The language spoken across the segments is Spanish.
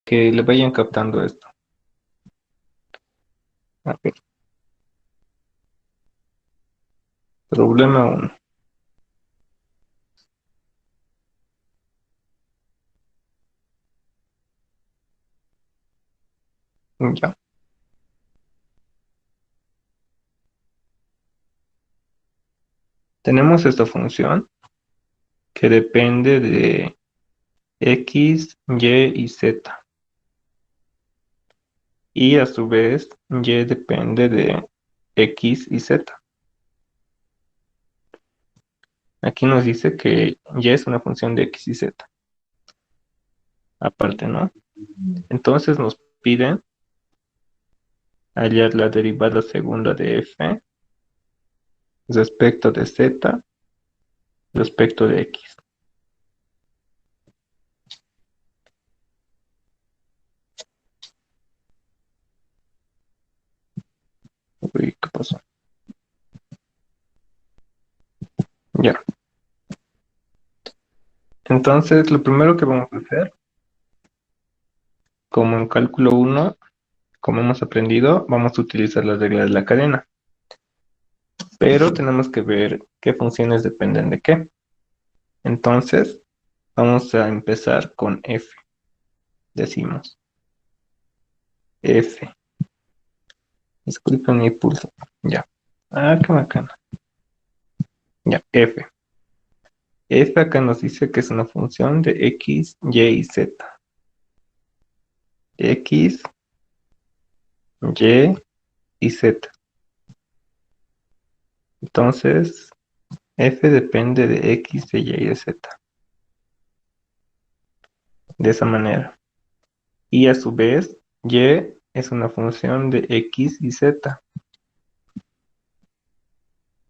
que le vayan captando esto. A ver, problema 1. Ya. Tenemos esta función que depende de X, Y y Z. Y a su vez, Y depende de X y Z. Aquí nos dice que Y es una función de X y Z. Aparte, ¿no? Entonces nos piden hallar la derivada segunda de F respecto de Z respecto de X. Uy, ¿qué pasó? Ya. Entonces, lo primero que vamos a hacer, como en cálculo 1, como hemos aprendido, vamos a utilizar la regla de la cadena. Pero tenemos que ver qué funciones dependen de qué. Entonces, vamos a empezar con F. Decimos F. Disculpen mi pulso. Ya. Ah, qué bacana. Ya, F. F acá nos dice que es una función de X, Y y Z. X, Y y Z. Entonces, F depende de X, de Y y de Z. De esa manera. Y a su vez, Y es una función de X y Z.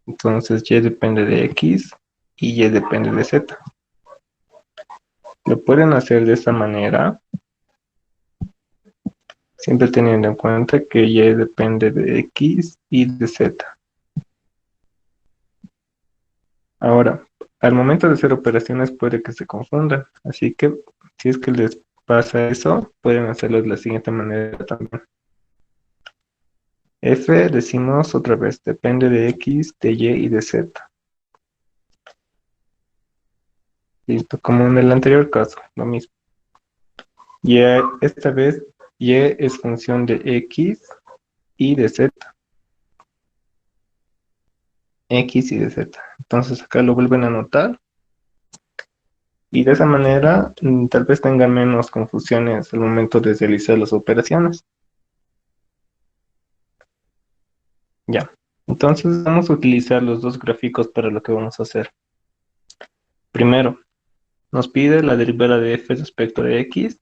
Entonces, Y depende de X y Y depende de Z. Lo pueden hacer de esta manera, siempre teniendo en cuenta que Y depende de X y de Z. Ahora, al momento de hacer operaciones puede que se confundan, así que si es que les pasa eso, pueden hacerlo de la siguiente manera también. F, decimos otra vez, depende de X, de Y y de Z. Listo, como en el anterior caso, lo mismo. Y esta vez Y es función de X y de Z. X y de Z. Entonces acá lo vuelven a anotar. Y de esa manera tal vez tengan menos confusiones al momento de realizar las operaciones. Ya. Entonces vamos a utilizar los dos gráficos para lo que vamos a hacer. Primero, nos pide la derivada de f respecto de x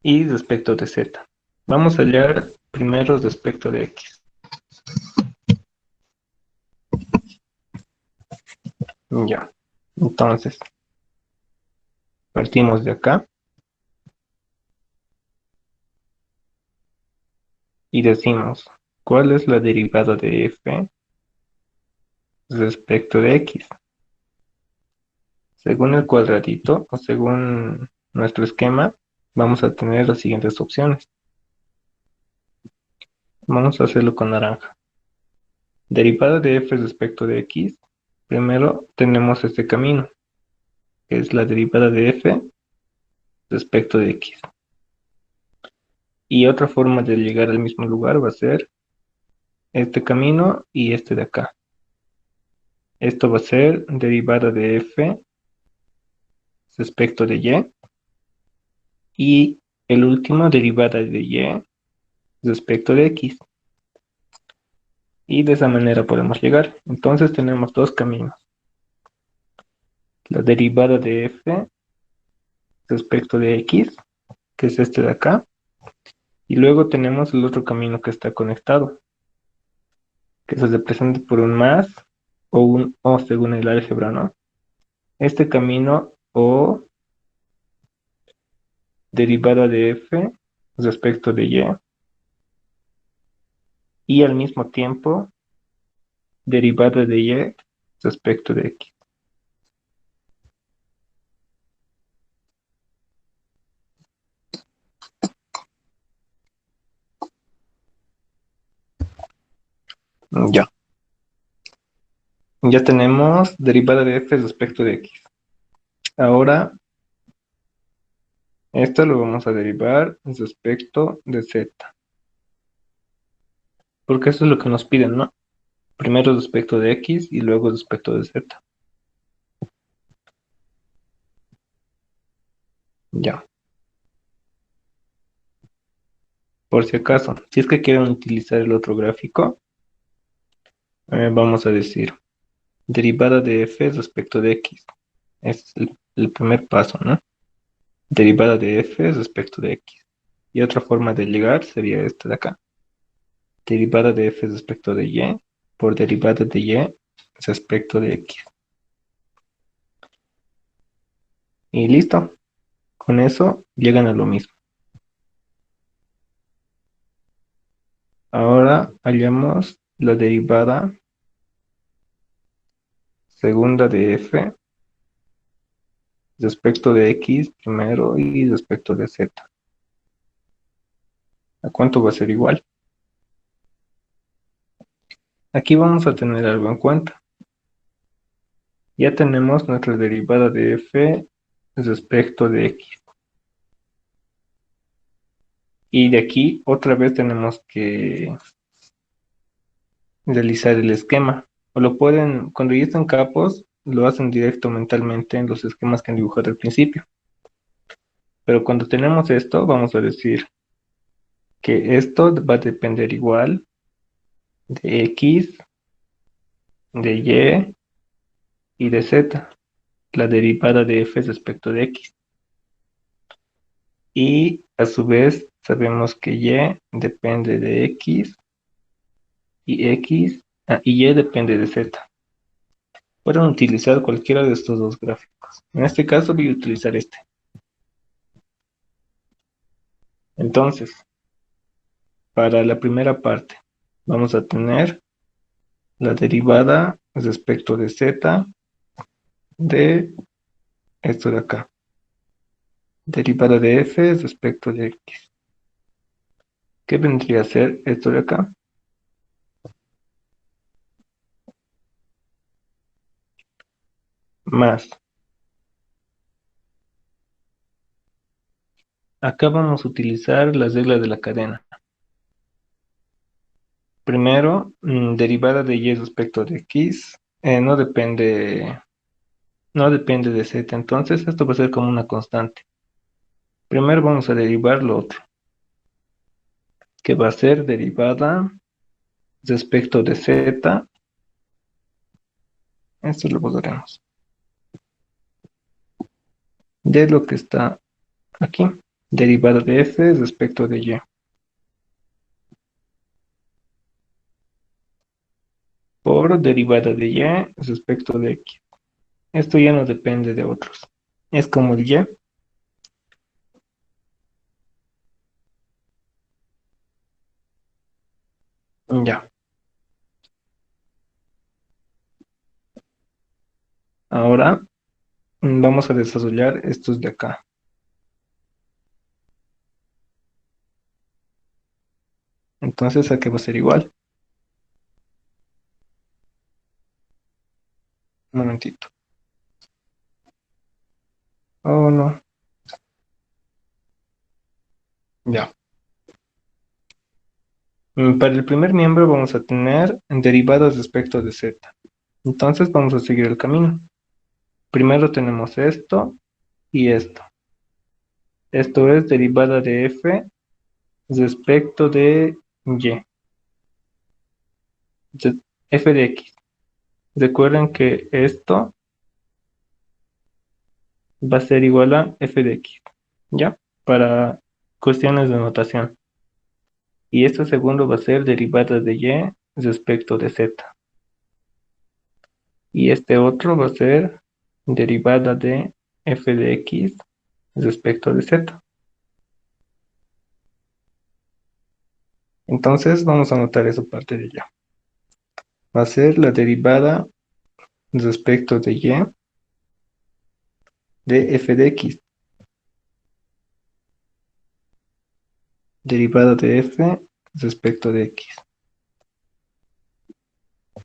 y respecto de z. Vamos a hallar primero respecto de x. Ya. Entonces, partimos de acá y decimos, ¿cuál es la derivada de f respecto de x? Según el cuadradito o según nuestro esquema, vamos a tener las siguientes opciones. Vamos a hacerlo con naranja. Derivada de f respecto de x. Primero tenemos este camino, que es la derivada de f respecto de x. Y otra forma de llegar al mismo lugar va a ser este camino y este de acá. Esto va a ser derivada de f respecto de y. Y el último, derivada de y respecto de x. Y de esa manera podemos llegar. Entonces tenemos dos caminos. La derivada de f respecto de x, que es este de acá. Y luego tenemos el otro camino que está conectado, que se representa por un más o un o según el álgebra, ¿no? Este camino o derivada de f respecto de y al mismo tiempo derivada de y respecto de x. Ya. Ya tenemos derivada de f respecto de x. Ahora, esto lo vamos a derivar respecto de z. Porque eso es lo que nos piden, ¿no? Primero respecto de x y luego respecto de z. Ya. Por si acaso, si es que quieren utilizar el otro gráfico, vamos a decir derivada de f respecto de x. Es el primer paso, ¿no? Derivada de f respecto de x. Y otra forma de llegar sería esta de acá. Derivada de f respecto de y por derivada de y respecto de x. Y listo. Con eso llegan a lo mismo. Ahora hallamos la derivada segunda de f respecto de x primero y respecto de z. ¿A cuánto va a ser igual? Aquí vamos a tener algo en cuenta. Ya tenemos nuestra derivada de f respecto de x. Y de aquí otra vez tenemos que realizar el esquema. O lo pueden, cuando ya están capos, lo hacen directo mentalmente en los esquemas que han dibujado al principio. Pero cuando tenemos esto, vamos a decir que esto va a depender igual de x, de y de z, la derivada de f respecto de x. Y a su vez sabemos que y depende de y y depende de z. Pueden utilizar cualquiera de estos dos gráficos. En este caso voy a utilizar este. Entonces, para la primera parte, vamos a tener la derivada respecto de z de esto de acá. Derivada de f respecto de x. ¿Qué vendría a ser esto de acá? Más. Acá vamos a utilizar las reglas de la cadena. Primero, derivada de y respecto de x no depende de z, entonces esto va a ser como una constante. Primero vamos a derivar lo otro, que va a ser derivada respecto de z, esto lo borraremos, de lo que está aquí, derivada de f respecto de y, por derivada de y respecto de x. Esto ya no depende de otros, es como el y. Ya. Ahora vamos a desarrollar estos de acá. Entonces aquí va a ser igual. Un momentito. Oh, no. Ya. Para el primer miembro vamos a tener derivadas respecto de z. Entonces vamos a seguir el camino. Primero tenemos esto y esto. Esto es derivada de f respecto de y. F de x. Recuerden que esto va a ser igual a f de x. ¿Ya? Para cuestiones de notación. Y esto segundo va a ser derivada de y respecto de z. Y este otro va a ser derivada de f de x respecto de z. Entonces vamos a anotar esa parte de ya. Va a ser la derivada respecto de y de f de x. Derivada de f respecto de x.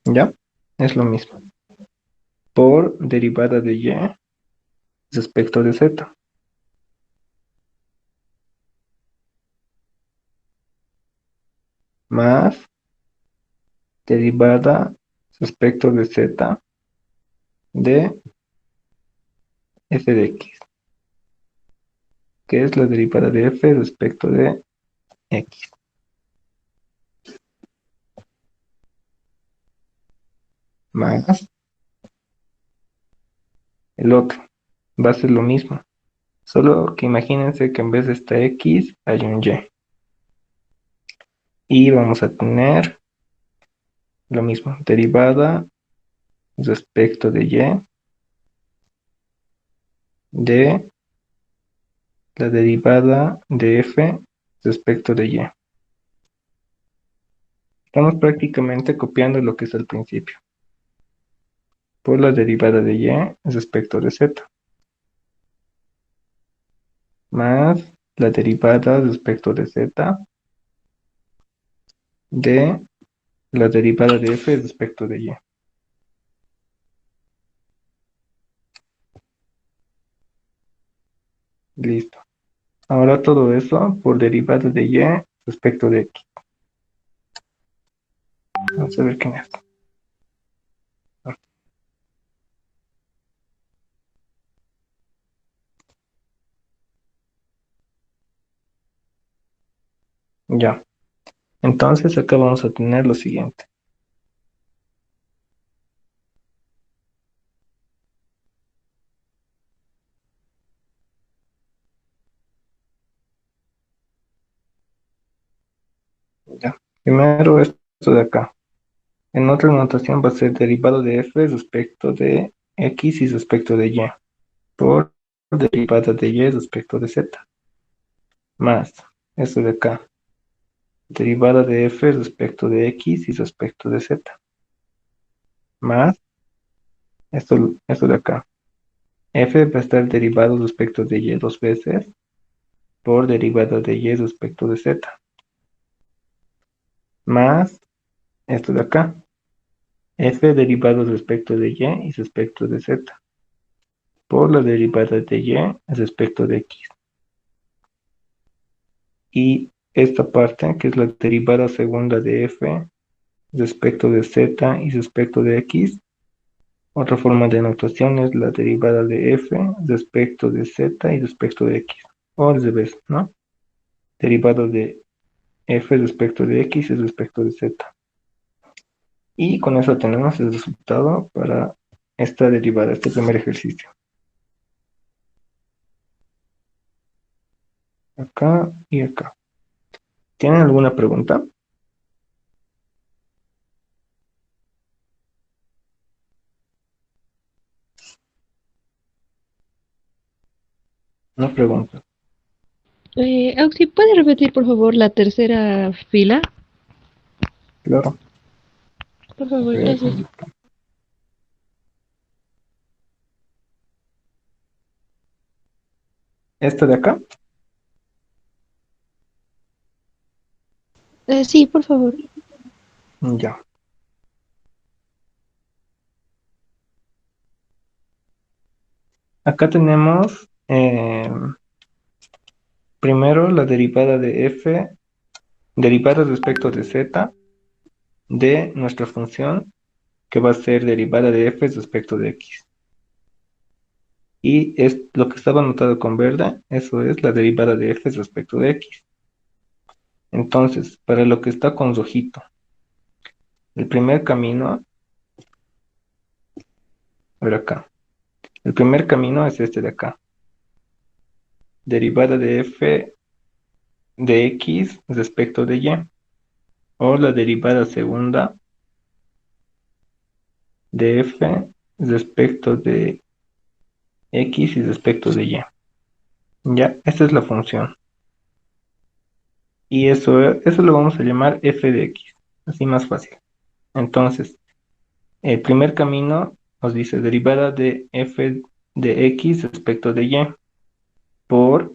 ¿Ya? Es lo mismo. Por derivada de y respecto de z. Más derivada respecto de z de f de x, que es la derivada de f respecto de x. Más el otro. Va a ser lo mismo. Solo que imagínense que en vez de esta x hay un y. Y vamos a tener lo mismo. Derivada respecto de y de la derivada de f respecto de y. Estamos prácticamente copiando lo que es al principio. Por la derivada de y respecto de z. Más la derivada respecto de z de la derivada de f respecto de y. Listo. Ahora todo eso por derivada de y respecto de x. Vamos a ver qué es esto. Ya. Entonces acá vamos a tener lo siguiente. Ya. Primero esto de acá. En otra notación va a ser derivado de f respecto de x y respecto de y. Por derivada de y respecto de z. Más esto de acá. Derivada de f respecto de x y respecto de z. Más esto de acá. F va a estar derivado respecto de y dos veces por derivada de y respecto de z. Más esto de acá. F derivado respecto de y respecto de z. Por la derivada de y respecto de x. Y esta parte, que es la derivada segunda de f respecto de z y respecto de x. Otra forma de notación es la derivada de f respecto de z y respecto de x. O al revés, ¿no? Derivado de f respecto de x y respecto de z. Y con eso tenemos el resultado para esta derivada, este primer ejercicio. Acá y acá. ¿Tienen alguna pregunta? No pregunta. Auxi, ¿puede repetir por favor la tercera fila? Claro. Por A favor, ver, gracias. esta de acá. Sí, por favor. Ya. Acá tenemos primero la derivada de f, derivada respecto de z de nuestra función, que va a ser derivada de f respecto de x. Y es lo que estaba anotado con verde, eso es la derivada de f respecto de x. Entonces, para lo que está con rojito, el primer camino, a ver acá, el primer camino es este de acá, derivada de f de x respecto de y, o la derivada segunda de f respecto de x y respecto de y. Ya, esta es la función. Y eso lo vamos a llamar f de x, así más fácil. Entonces, el primer camino nos dice derivada de f de x respecto de y por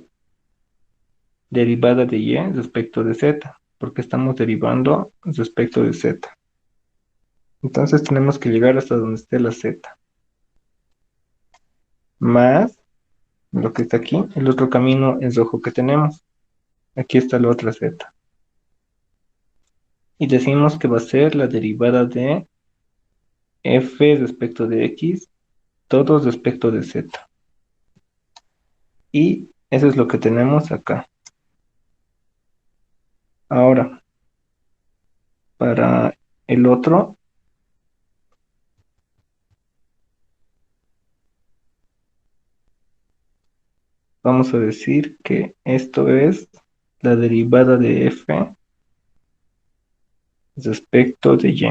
derivada de y respecto de z, porque estamos derivando respecto de z. Entonces tenemos que llegar hasta donde esté la Z. Más lo que está aquí, el otro camino en rojo que tenemos. Aquí está la otra Z. Y decimos que va a ser la derivada de f respecto de x, todo respecto de z. Y eso es lo que tenemos acá. Ahora, para el otro, vamos a decir que esto es la derivada de f respecto de y.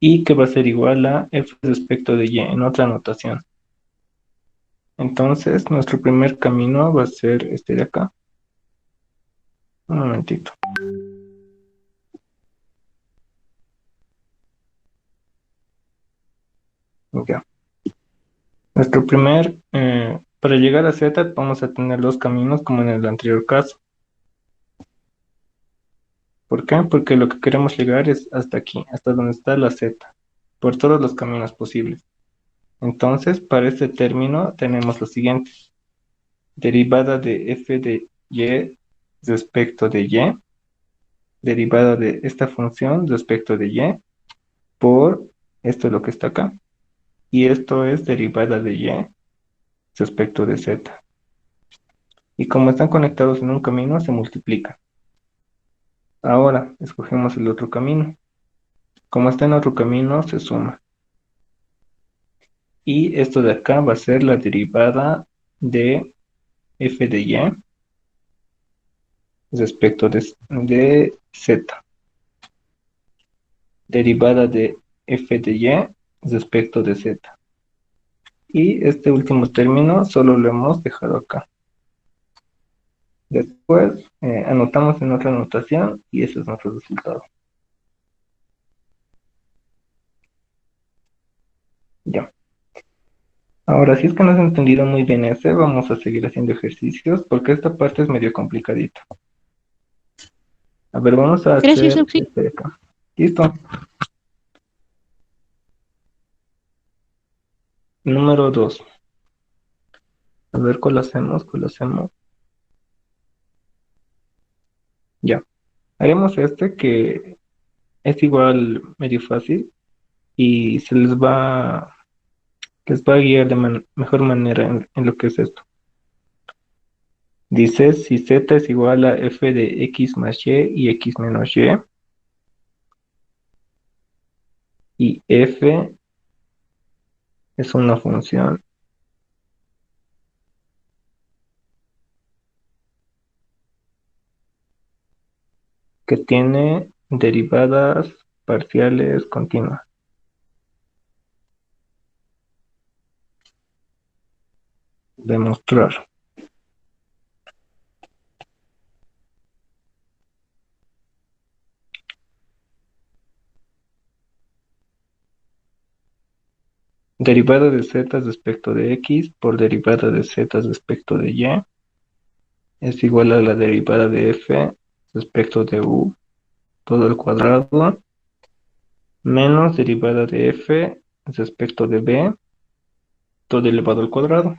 Y que va a ser igual a f respecto de y en otra notación. Entonces, nuestro primer camino va a ser este de acá. Un momentito. Ya. Para llegar a Z vamos a tener dos caminos como en el anterior caso. ¿Por qué? Porque lo que queremos llegar es hasta aquí, hasta donde está la Z, por todos los caminos posibles. Entonces, para este término tenemos lo siguiente. Derivada de f de y respecto de y, derivada de esta función respecto de y, por esto es lo que está acá. Y esto es derivada de y respecto de z. Y como están conectados en un camino, se multiplican. Ahora, escogemos el otro camino. Como está en otro camino, se suma. Y esto de acá va a ser la derivada de f de y respecto de z. Derivada de f de y respecto de z. Y este último término solo lo hemos dejado acá. Después anotamos en otra anotación y ese es nuestro resultado. Ya. Ahora, si es que no has entendido muy bien ese, vamos a seguir haciendo ejercicios porque esta parte es medio complicadita. A ver, vamos a Gracias, hacer Auxi. este de acá. ¿Listo? Número 2. A ver, ¿cuál hacemos? ¿Cuál hacemos? Ya. Haremos este que es igual medio fácil y les va a guiar de mejor manera en lo que es esto. Dice si z es igual a f de x más y x menos y f es una función que tiene derivadas parciales continuas. Demostrar. Derivada de z respecto de x por derivada de z respecto de y es igual a la derivada de f respecto de u todo el cuadrado menos derivada de f respecto de b todo elevado al cuadrado,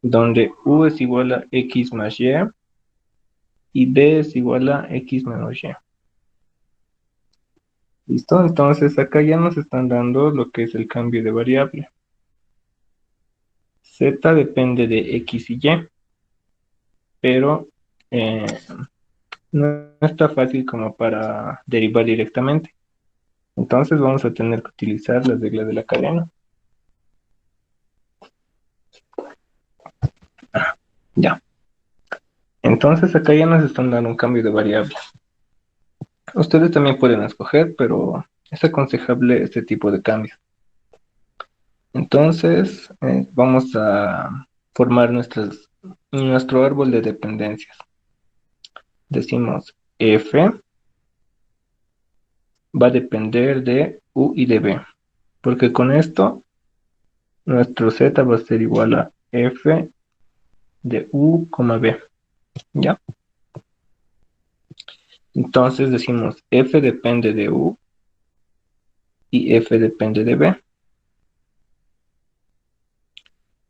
donde u es igual a x más y b es igual a x menos y. ¿Listo? Entonces acá ya nos están dando lo que es el cambio de variable. Z depende de x y y, pero eh, no está fácil como para derivar directamente. Entonces vamos a tener que utilizar la regla de la cadena. Ya. Entonces acá ya nos están dando un cambio de variable. Ustedes también pueden escoger, pero es aconsejable este tipo de cambios. Entonces vamos a formar nuestro árbol de dependencias. Decimos f va a depender de u y de b, porque con esto nuestro z va a ser igual a f de u, b, ¿ya? Entonces decimos f depende de u y f depende de b.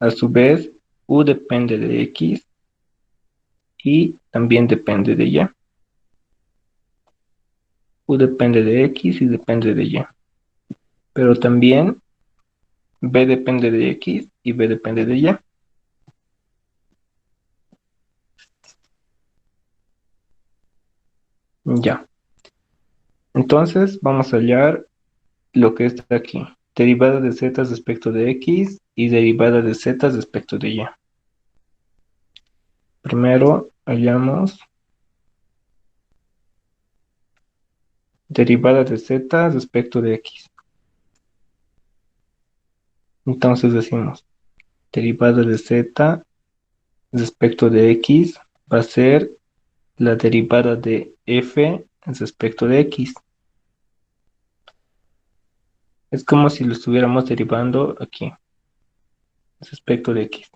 A su vez, u depende de x y también depende de y. U depende de x y depende de y. Pero también b depende de x y b depende de y. Ya. Entonces vamos a hallar lo que está aquí. Derivada de z respecto de x y derivada de z respecto de y. Primero hallamos derivada de z respecto de x. Entonces decimos, derivada de z respecto de x va a ser la derivada de f respecto de x. Es como si lo estuviéramos derivando aquí, respecto de x.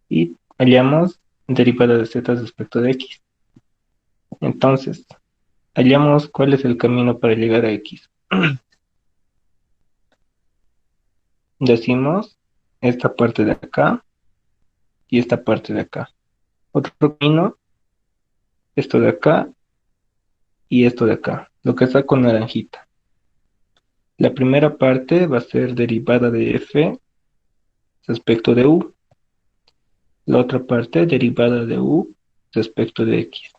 Y hallamos derivada de z respecto de x. Entonces, hallamos cuál es el camino para llegar a x. Decimos esta parte de acá y esta parte de acá. Otro camino, esto de acá y esto de acá, lo que está con naranjita. La primera parte va a ser derivada de f respecto de u. La otra parte derivada de u respecto de x.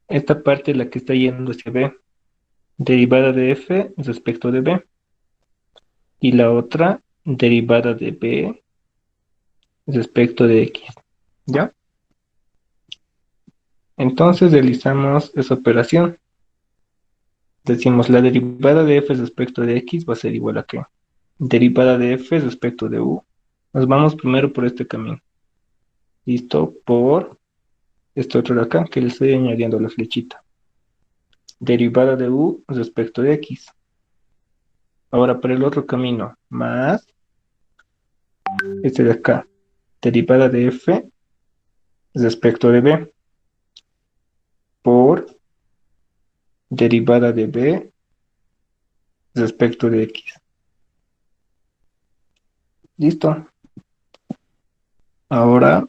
Esta parte es la que está yendo hacia b, derivada de f respecto de b. Y la otra derivada de b respecto de x. ¿Ya? Entonces realizamos esa operación. Decimos la derivada de f respecto de x va a ser igual a qué. Derivada de f respecto de u. Nos vamos primero por este camino. Listo, por este otro de acá, que le estoy añadiendo la flechita. Derivada de u respecto de x. Ahora por el otro camino, más este de acá. Derivada de f respecto de b. Por derivada de b respecto de x. Listo. Ahora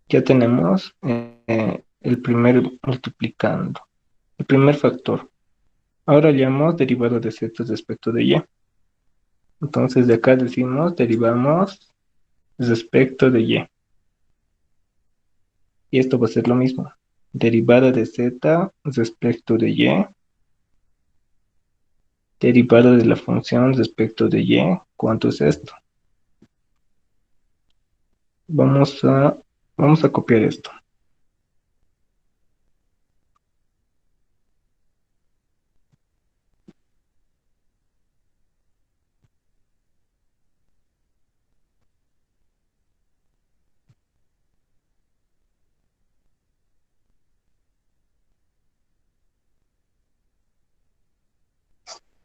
ya tenemos el primer multiplicando, el primer factor. Ahora hallamos derivada de z respecto de y. Entonces de acá decimos derivamos respecto de y. Y esto va a ser lo mismo. Derivada de z respecto de y. Derivada de la función respecto de y. ¿Cuánto es esto? Vamos a copiar esto.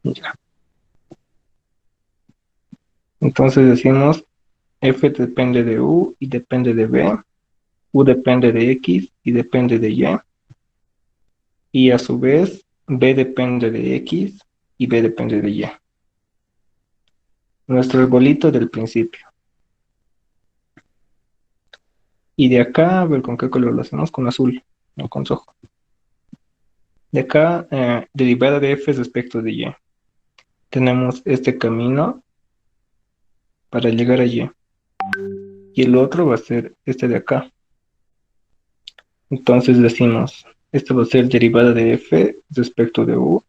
Ya. Entonces decimos f depende de u y depende de b. U depende de x y depende de y. Y a su vez, b depende de x y b depende de y. Nuestro arbolito del principio. Y de acá, a ver con qué color lo hacemos, con azul, no con rojo. De acá, derivada de f respecto de y. Tenemos este camino para llegar a y. Y el otro va a ser este de acá. Entonces decimos, esto va a ser derivada de f respecto de u.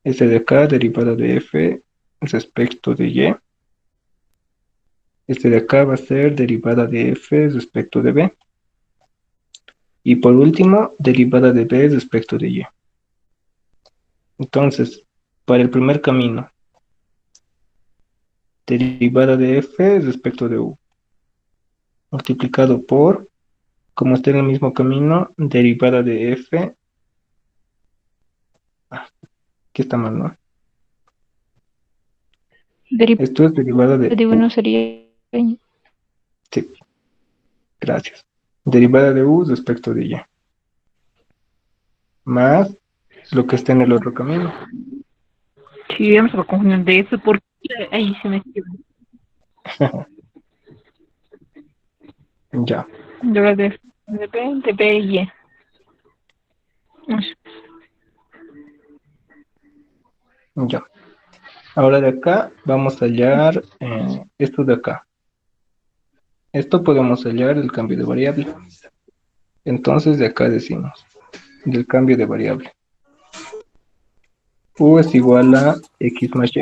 Este de acá, derivada de f respecto de y. Este de acá va a ser derivada de f respecto de b. Y por último, derivada de b respecto de y. Entonces, para el primer camino, derivada de f respecto de u, multiplicado por, como está en el mismo camino, derivada de f, aquí está mal, ¿no? Derivada Esto es derivada de de u. uno sería... Sí, gracias. Derivada de u respecto de y. Más lo que está en el otro camino. Sí, ya me estaba confundiendo de eso porque ahí se me escribe. Ya, De B, de B y Y. ya. Ahora de acá vamos a hallar esto de acá. Esto podemos hallar el cambio de variable. Entonces de acá decimos, del cambio de variable. U es igual a x más y.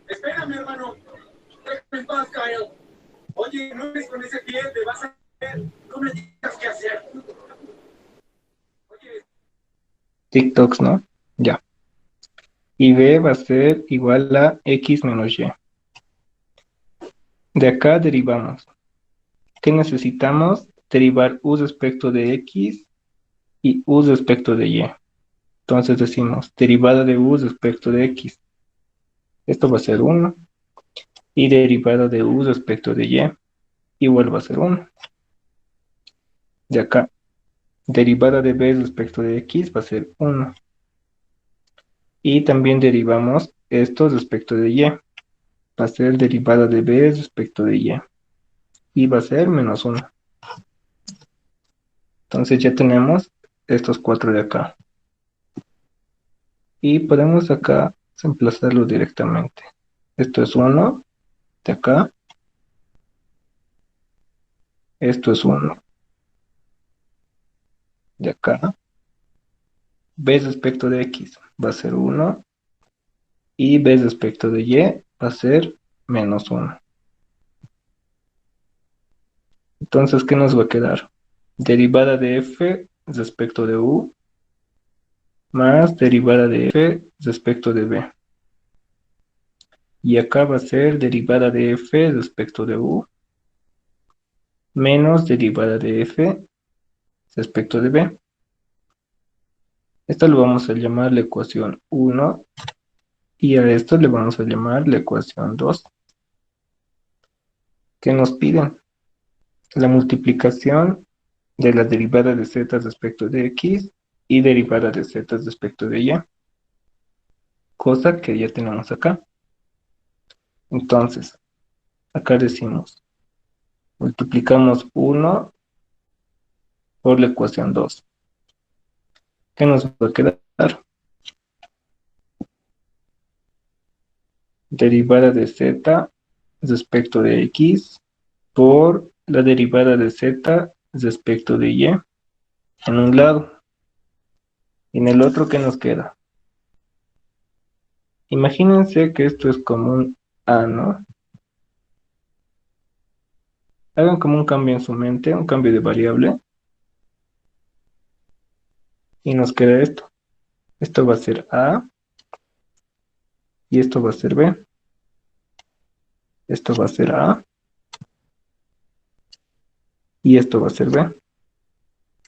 Espérame, hermano. Déjame en paz, Kyle. Oye, no eres con ese cliente, vas a ver. No me digas qué hacer. Oye, TikToks, ¿no? Ya. Y b va a ser igual a x menos y. De acá derivamos. ¿Qué necesitamos? Derivar u respecto de x y u respecto de y. Entonces decimos derivada de u respecto de x. Esto va a ser 1. Y derivada de u respecto de y igual va a ser 1. De acá, derivada de b respecto de x va a ser 1. Y también derivamos esto respecto de y. Va a ser derivada de b respecto de y. Y va a ser menos 1. Entonces ya tenemos estos cuatro de acá. Y podemos acá emplazarlo directamente. Esto es 1 de acá. Esto es 1 de acá. B respecto de x va a ser 1. Y b respecto de y va a ser menos 1. Entonces, ¿qué nos va a quedar? Derivada de f respecto de u más derivada de f respecto de b. Y acá va a ser derivada de f respecto de u menos derivada de f respecto de b. Esto lo vamos a llamar la ecuación 1 y a esto le vamos a llamar la ecuación 2. ¿Qué nos piden? La multiplicación de la derivada de z respecto de x y derivada de z respecto de y. Cosa que ya tenemos acá. Entonces, acá decimos, multiplicamos 1 por la ecuación 2. ¿Qué nos va a quedar? Derivada de z respecto de x por la derivada de z respecto de y en un lado. Y en el otro, ¿qué nos queda? Imagínense que esto es como un a, ¿no? Hagan como un cambio en su mente, un cambio de variable. Y nos queda esto. Esto va a ser a y esto va a ser b. Esto va a ser a y esto va a ser b.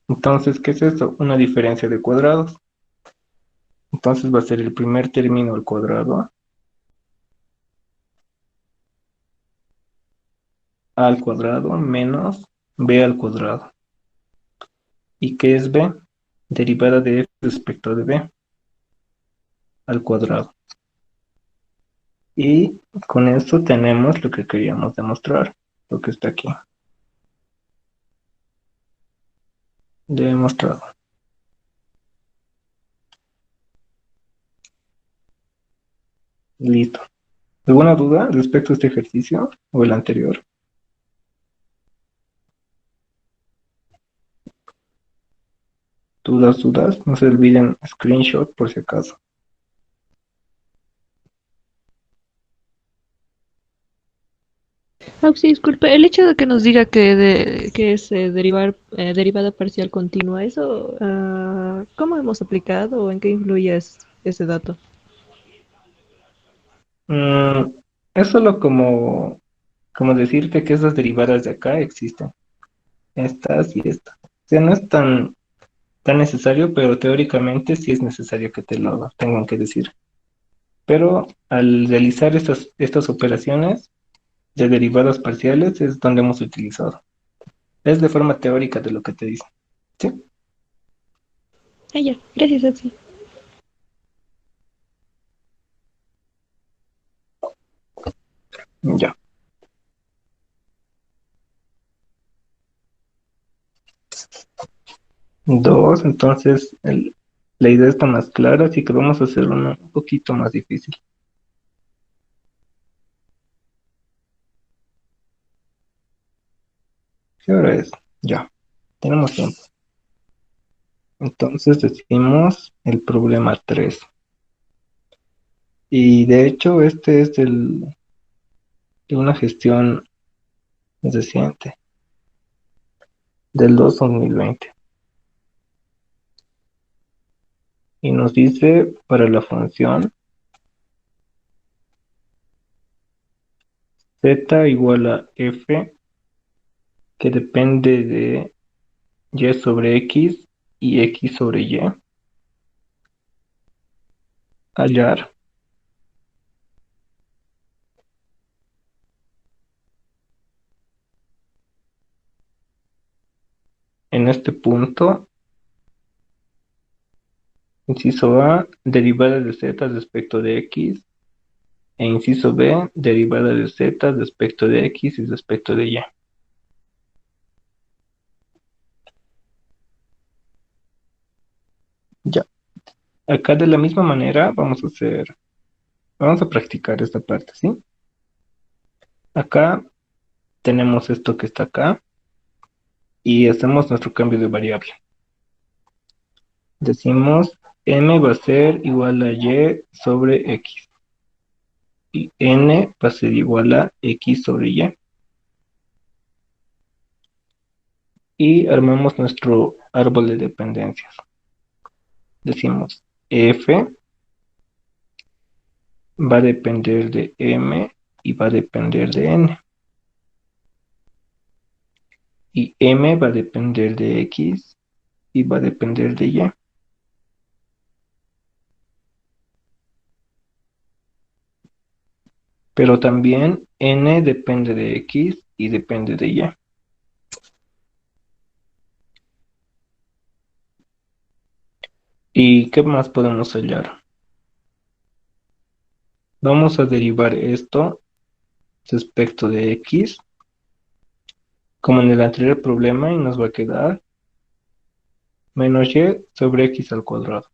Entonces, ¿qué es esto? Una diferencia de cuadrados. Entonces va a ser el primer término al cuadrado, a al cuadrado menos b al cuadrado. ¿Y qué es b? Derivada de f respecto de b al cuadrado. Y con esto tenemos lo que queríamos demostrar, lo que está aquí. Demostrado. Listo. ¿Alguna duda respecto a este ejercicio o el anterior? Dudas, no se olviden screenshot por si acaso. Ah, sí, disculpe, el hecho de que nos diga que es derivada parcial continua, eso, ¿cómo hemos aplicado o en qué influye ese dato? Mm, es solo como decirte que esas derivadas de acá existen. Estas y estas. O sea, no es tan tan necesario, pero teóricamente sí es necesario que te lo tengan que decir. Pero al realizar estas operaciones de derivadas parciales es donde hemos utilizado. Es de forma teórica de lo que te dicen. ¿Sí? Ah, ya. Gracias, Axel. Ya. Dos, entonces la idea está más clara, así que vamos a hacer uno un poquito más difícil. ¿Qué hora es? Ya, tenemos tiempo. Entonces decimos el problema 3. Y de hecho este es de una gestión reciente, del 2/2020. Y nos dice para la función z igual a f que depende de y sobre x y x sobre y, hallar en este punto, inciso A, derivada de z respecto de x, e inciso B, derivada de z respecto de x y respecto de y. Ya. Acá de la misma manera vamos a practicar esta parte, ¿sí? Acá tenemos esto que está acá y hacemos nuestro cambio de variable. Decimos m va a ser igual a y sobre x y n va a ser igual a x sobre y. Y armamos nuestro árbol de dependencias. Decimos f va a depender de m y va a depender de n. Y m va a depender de x y va a depender de y. Pero también n depende de x y depende de y. ¿Y qué más podemos hallar? Vamos a derivar esto respecto de x, como en el anterior problema, y nos va a quedar menos y sobre x al cuadrado.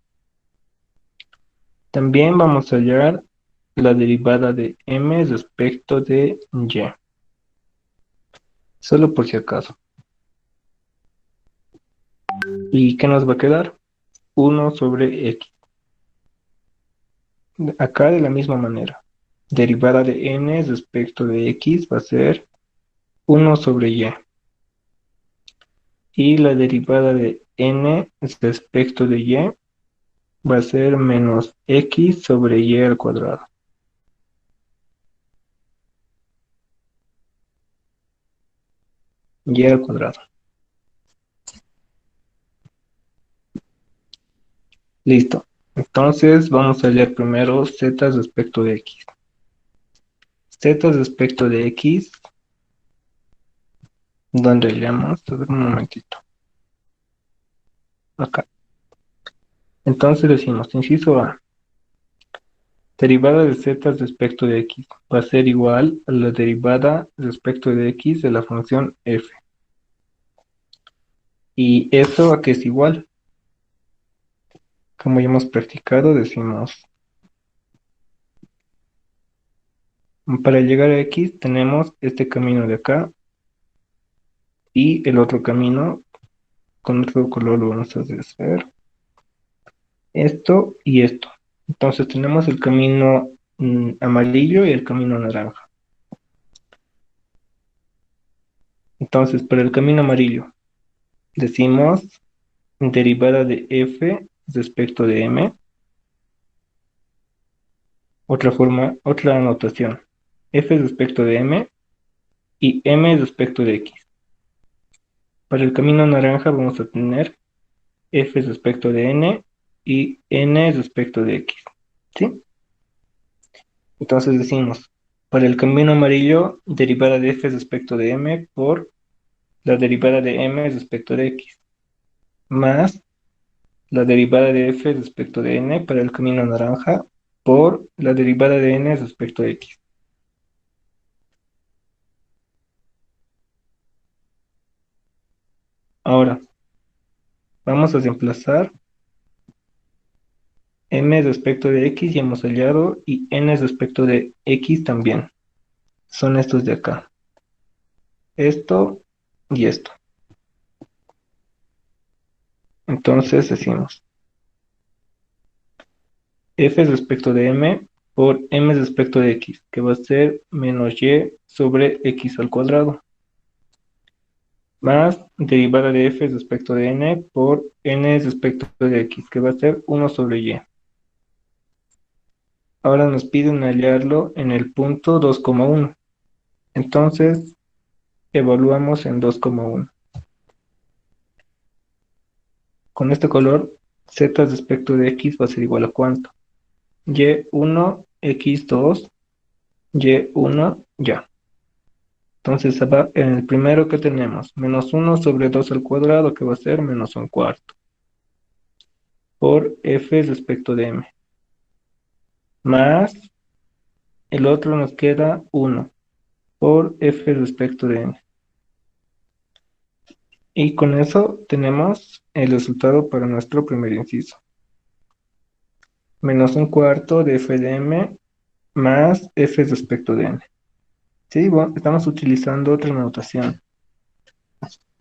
También vamos a hallar la derivada de m respecto de y, solo por si acaso. ¿Y qué nos va a quedar? 1 sobre x. Acá de la misma manera. Derivada de n respecto de x va a ser 1 sobre y. Y la derivada de n respecto de y va a ser menos x sobre y al cuadrado. Y al cuadrado. Listo. Entonces vamos a hallar primero z respecto de x. Z respecto de x, donde hallamos, a ver un momentito. Acá. Entonces decimos, inciso A, derivada de z respecto de x va a ser igual a la derivada respecto de x de la función f. ¿Y esto a qué es igual? Como ya hemos practicado, decimos, para llegar a x tenemos este camino de acá y el otro camino, con otro color lo vamos a hacer, esto y esto. Entonces tenemos el camino amarillo y el camino naranja. Entonces, para el camino amarillo, decimos derivada de f respecto de m. Otra anotación. F respecto de m y m respecto de x. Para el camino naranja vamos a tener f respecto de n y n respecto de x. ¿Sí? Entonces decimos, para el camino amarillo, derivada de f respecto de m por la derivada de m respecto de x, más la derivada de f respecto de n para el camino naranja por la derivada de n respecto de x. Ahora, vamos a reemplazar m respecto de x, ya hemos hallado, y n respecto de x también. Son estos de acá. Esto y esto. Entonces decimos f respecto de m por m respecto de x, que va a ser menos y sobre x al cuadrado, más derivada de f respecto de n por n respecto de x, que va a ser 1 sobre y. Ahora nos piden hallarlo en el punto 2,1. Entonces, evaluamos en 2,1. Con este color, z respecto de x va a ser igual a ¿cuánto? Y1, x2, y1, ya. Entonces, en el primero que tenemos, menos 1 sobre 2 al cuadrado, que va a ser menos 1 cuarto, por f respecto de m, más el otro nos queda 1 por f respecto de n. Y con eso tenemos el resultado para nuestro primer inciso. Menos 1 cuarto de f de m más f respecto de n. Sí, bueno, estamos utilizando otra notación.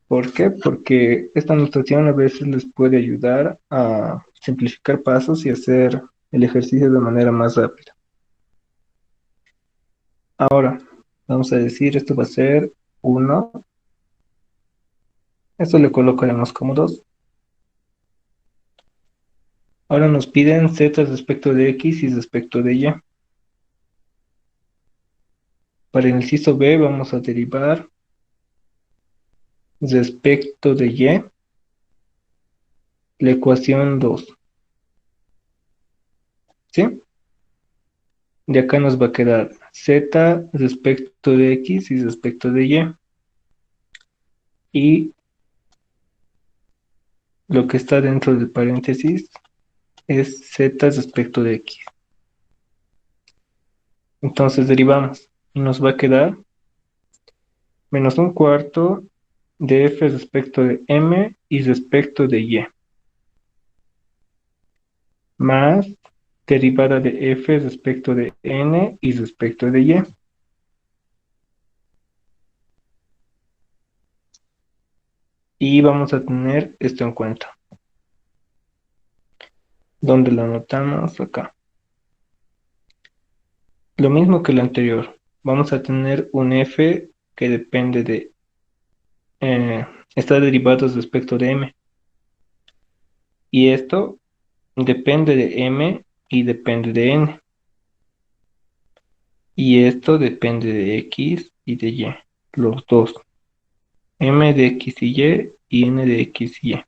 ¿Por qué? Porque esta notación a veces les puede ayudar a simplificar pasos y hacer el ejercicio de manera más rápida. Ahora, vamos a decir, esto va a ser 1. Esto le colocaremos como 2. Ahora nos piden z respecto de x y respecto de y. Para el inciso B vamos a derivar respecto de y la ecuación 2. ¿Sí? De acá nos va a quedar z respecto de x y respecto de y. Y lo que está dentro del paréntesis es z respecto de x. Entonces derivamos y nos va a quedar menos 1 cuarto de f respecto de m y respecto de y, más derivada de f respecto de n y respecto de y. Y vamos a tener esto en cuenta. ¿Dónde lo anotamos? Acá. Lo mismo que el anterior. Vamos a tener un f que depende de... está derivado respecto de m. Y esto depende de m y depende de n. Y esto depende de x y de y. Los dos. M de x y n de x y.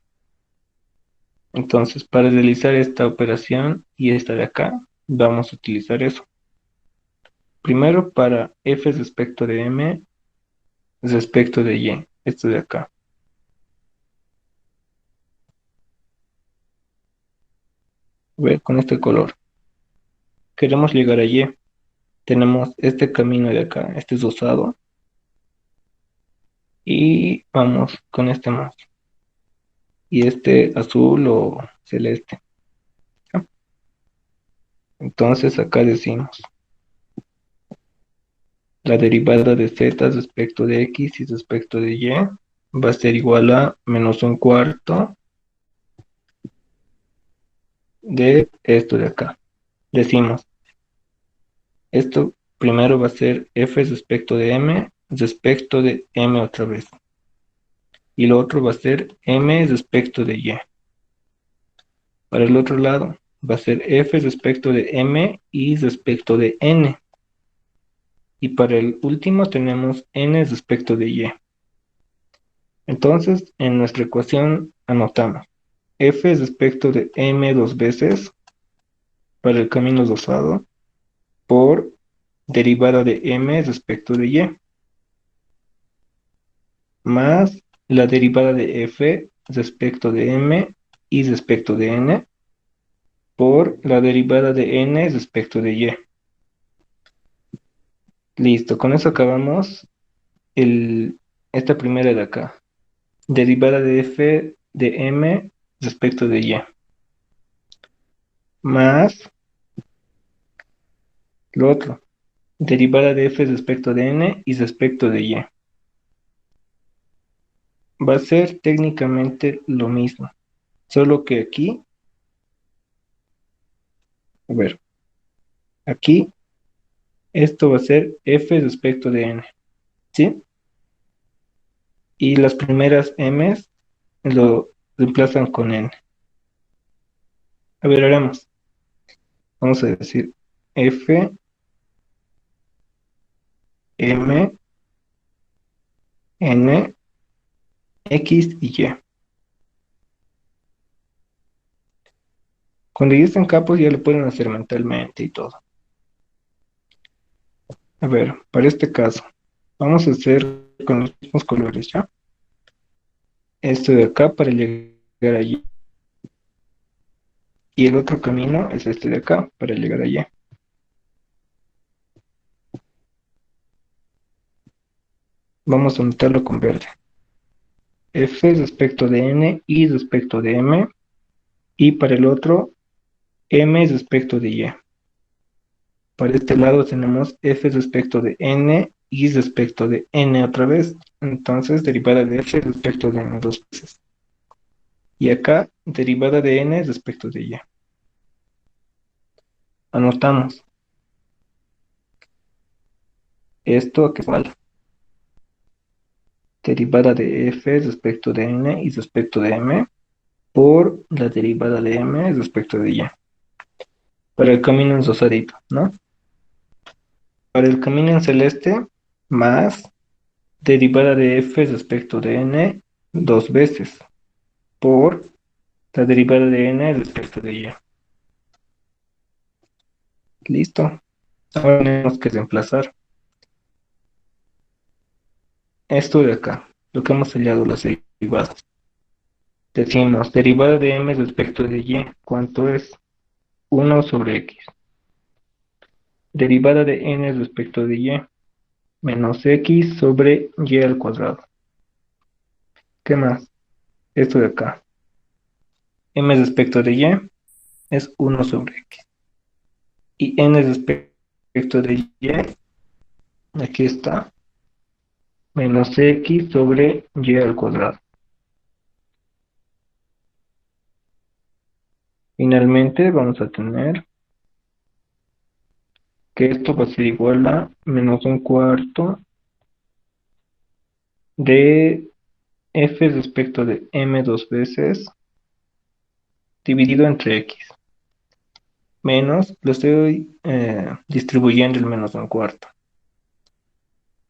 Entonces, para realizar esta operación y esta de acá, vamos a utilizar eso. Primero para f respecto de m respecto de y, esto de acá. Ve, con este color. Queremos llegar a y. Tenemos este camino de acá, este es rosado. Y vamos con este más. Y este azul o celeste. ¿Ya? Entonces acá decimos la derivada de z respecto de x y respecto de y va a ser igual a menos 1 cuarto de esto de acá. Decimos, esto primero va a ser f respecto de m respecto de m otra vez. Y lo otro va a ser m respecto de y. Para el otro lado va a ser f respecto de m y respecto de n. Y para el último tenemos n respecto de y. Entonces, en nuestra ecuación anotamos f respecto de m dos veces para el camino dosado por derivada de m respecto de y, más la derivada de f respecto de m y respecto de n por la derivada de n respecto de y. Listo, con eso acabamos esta primera de acá. Derivada de f de m respecto de y. Más lo otro. Derivada de f respecto de n y respecto de y. Va a ser técnicamente lo mismo. Solo que aquí, a ver, aquí esto va a ser f respecto de n, ¿sí? Y las primeras m's lo reemplazan con n. A ver, haremos. Vamos a decir f, m, n, x y y. Cuando ya estén capos ya lo pueden hacer mentalmente y todo. A ver, para este caso, vamos a hacer con los mismos colores, ¿ya? Esto de acá para llegar allí. Y el otro camino es este de acá para llegar allá. Vamos a anotarlo con verde. F respecto de n y respecto de m. Y para el otro, m respecto de y. Para este lado tenemos f respecto de n y respecto de n otra vez. Entonces, derivada de f respecto de n dos veces. Y acá, derivada de n respecto de y. Anotamos. Esto que es igual. Derivada de f respecto de n y respecto de m por la derivada de m respecto de y. Para el camino en rosadito, ¿no? Para el camino en celeste, más derivada de f respecto de n dos veces por la derivada de n respecto de y. Listo. Ahora tenemos que reemplazar esto de acá, lo que hemos hallado las derivadas. Decimos, derivada de m respecto de y, ¿cuánto es? 1 sobre x. Derivada de n respecto de y, menos x sobre y al cuadrado. ¿Qué más? Esto de acá. M respecto de y es 1 sobre x. Y n respecto de y, aquí está, menos x sobre y al cuadrado. Finalmente vamos a tener que esto va a ser igual a menos un cuarto de f respecto de m dos veces dividido entre x. Menos, lo estoy distribuyendo el menos un cuarto.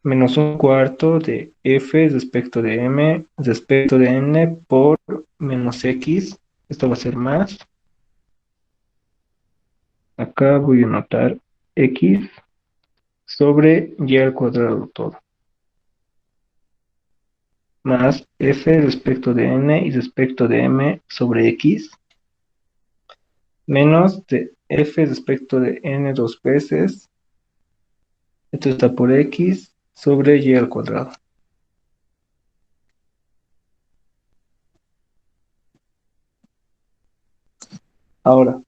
Menos un cuarto de f respecto de m respecto de n por menos x. Esto va a ser más. Acá voy a anotar x sobre y al cuadrado todo. Más f respecto de n y respecto de m sobre x. Menos de f respecto de n dos veces. Esto está por x sobre y al cuadrado. Ahora,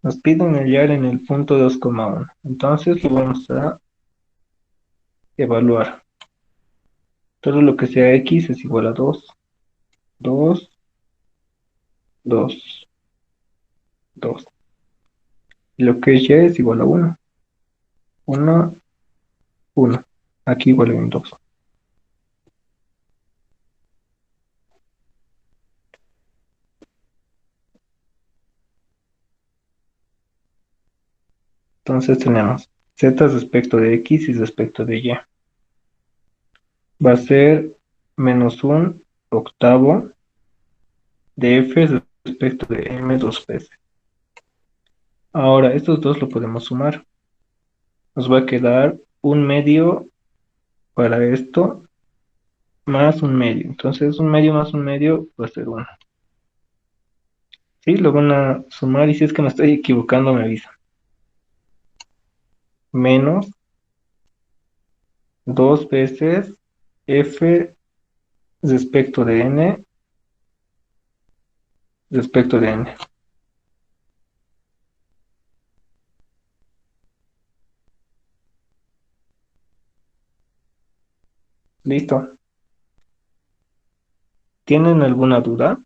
nos piden hallar en el punto 2,1. Entonces lo vamos a evaluar. Todo lo que sea x es igual a 2. 2, 2, 2. Y lo que es y es igual a 1. 1, 1. Aquí igual a un 2. Entonces tenemos z respecto de x y respecto de y. Va a ser menos un octavo de f respecto de m dos veces. Ahora, estos dos lo podemos sumar. Nos va a quedar un medio para esto más un medio. Entonces, un medio más un medio va a ser uno. Sí, lo van a sumar y si es que me estoy equivocando me avisan. Menos 2 veces f respecto de n respecto de n. Listo. ¿Tienen alguna duda?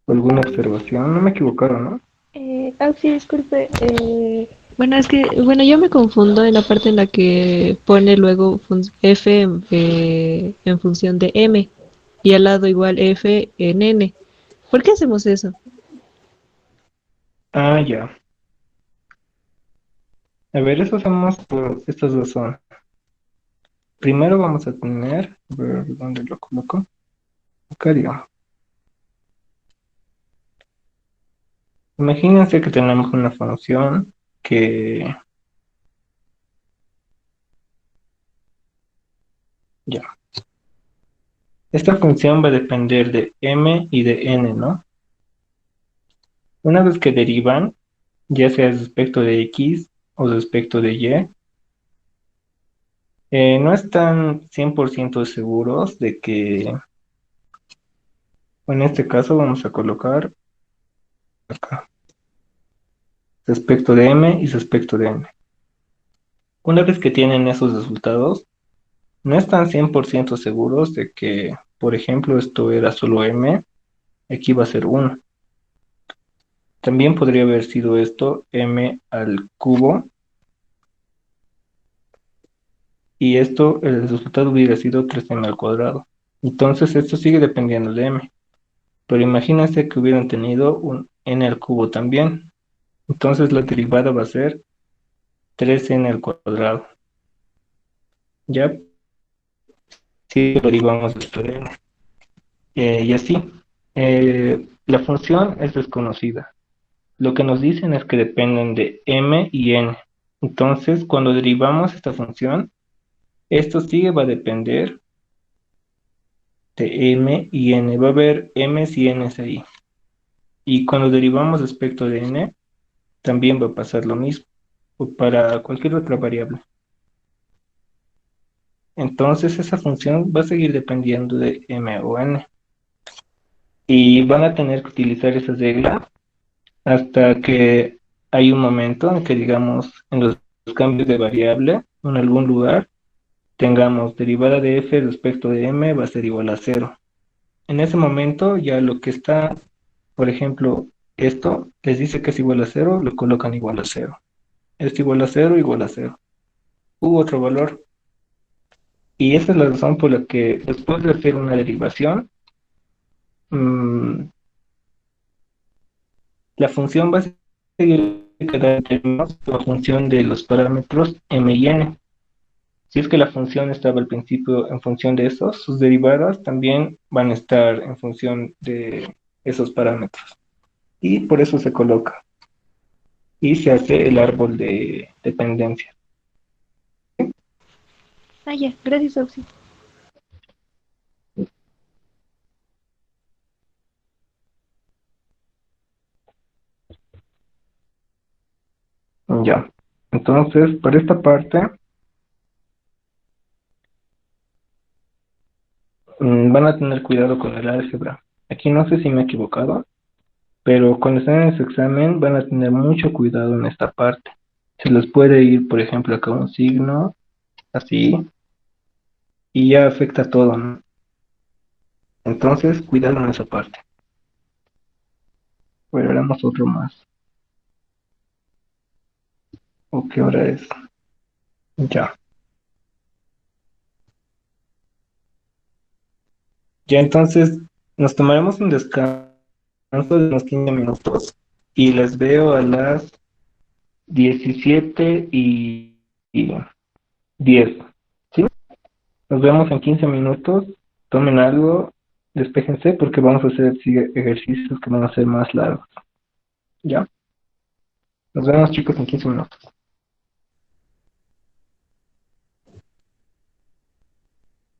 ¿Alguna observación? No me equivocaron, ¿no? Sí, disculpe. Bueno, es que, bueno, yo me confundo en la parte en la que pone luego f en función de m y al lado igual f en n. ¿Por qué hacemos eso? Ah, ya. A ver, eso hacemos por estas razones. Primero vamos a tener, a ver, ¿dónde lo coloco? Acá, digamos. Imagínense que tenemos una función que, ya, esta función va a depender de m y de n, ¿no? Una vez que derivan, ya sea respecto de x o respecto de y, no están 100% seguros de que, en este caso vamos a colocar acá, respecto de m y respecto de n. Una vez que tienen esos resultados, no están 100% seguros de que, por ejemplo, esto era solo m, aquí va a ser 1. También podría haber sido esto m al cubo y esto, el resultado hubiera sido 3m al cuadrado. Entonces esto sigue dependiendo de m. Pero imagínense que hubieran tenido un n al cubo también. Entonces la derivada va a ser 3n al cuadrado. Ya, si derivamos esto de n. Y así, la función es desconocida. Lo que nos dicen es que dependen de m y n. Entonces, cuando derivamos esta función, esto sigue va a depender de m y n. Va a haber m's y n's ahí. Y cuando derivamos respecto de n, también va a pasar lo mismo o para cualquier otra variable. Entonces, esa función va a seguir dependiendo de m o n. Y van a tener que utilizar esa regla hasta que hay un momento en que, digamos, en los cambios de variable, en algún lugar, tengamos derivada de f respecto de m va a ser igual a cero. En ese momento, ya lo que está, por ejemplo, esto les dice que es igual a cero, lo colocan igual a cero. Es igual a cero, igual a cero. Hubo otro valor. Y esa es la razón por la que después de hacer una derivación, mm, la función va a seguir quedando en términos de la función de los parámetros m y n. Si es que la función estaba al principio en función de esos, sus derivadas también van a estar en función de esos parámetros. Y por eso se coloca. Y se hace el árbol de dependencia. Ah, ya, gracias, Auxi. Ya. Entonces, para esta parte, van a tener cuidado con el álgebra. Aquí no sé si me he equivocado, pero cuando estén en su examen van a tener mucho cuidado en esta parte. Se les puede ir, por ejemplo, acá un signo, así, y ya afecta todo, ¿no? Entonces, cuidado en esa parte. Bueno, haremos otro más. ¿O qué hora es? Ya. Ya entonces nos tomaremos un descanso de unos 15 minutos y las veo a las 17 y 10. ¿Sí? Nos vemos en 15 minutos. Tomen algo, despéjense porque vamos a hacer ejercicios que van a ser más largos. ¿Ya? Nos vemos, chicos, en 15 minutos.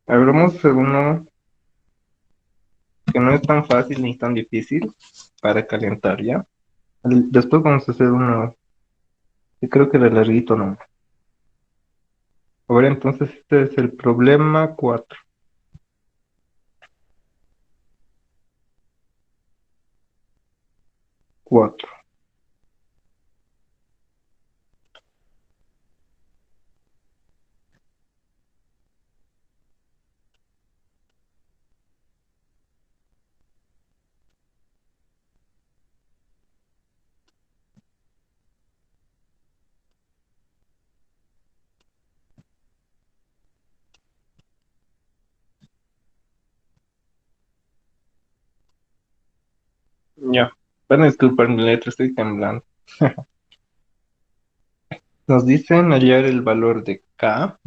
A ver, vamos a hacer uno que no es tan fácil ni tan difícil para calentar, ¿ya? Después vamos a hacer uno que creo que de larguito no. A ver, entonces este es el problema 4. 4. Ya. Van a disculpar mi letra, estoy temblando. Nos dicen hallar el valor de K,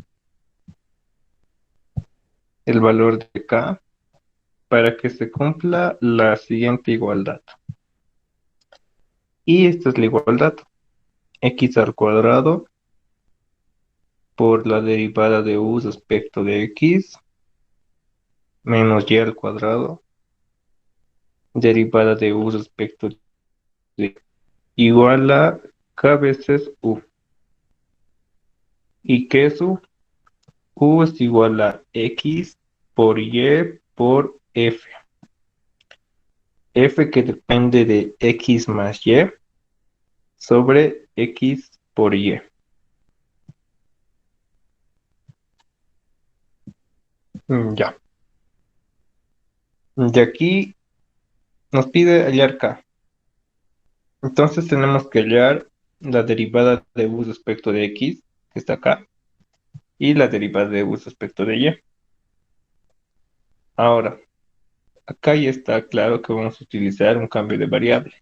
para que se cumpla la siguiente igualdad. Y esta es la igualdad. X al cuadrado por la derivada de u respecto de X menos y al cuadrado derivada de u respecto de igual a K veces u. ¿Y qué es u? U es igual a X por Y por F. F que depende de X más Y sobre X por Y. Ya. De aquí nos pide hallar K. Entonces tenemos que hallar la derivada de u respecto de X, que está acá, y la derivada de u respecto de Y. Ahora, acá ya está claro que vamos a utilizar un cambio de variable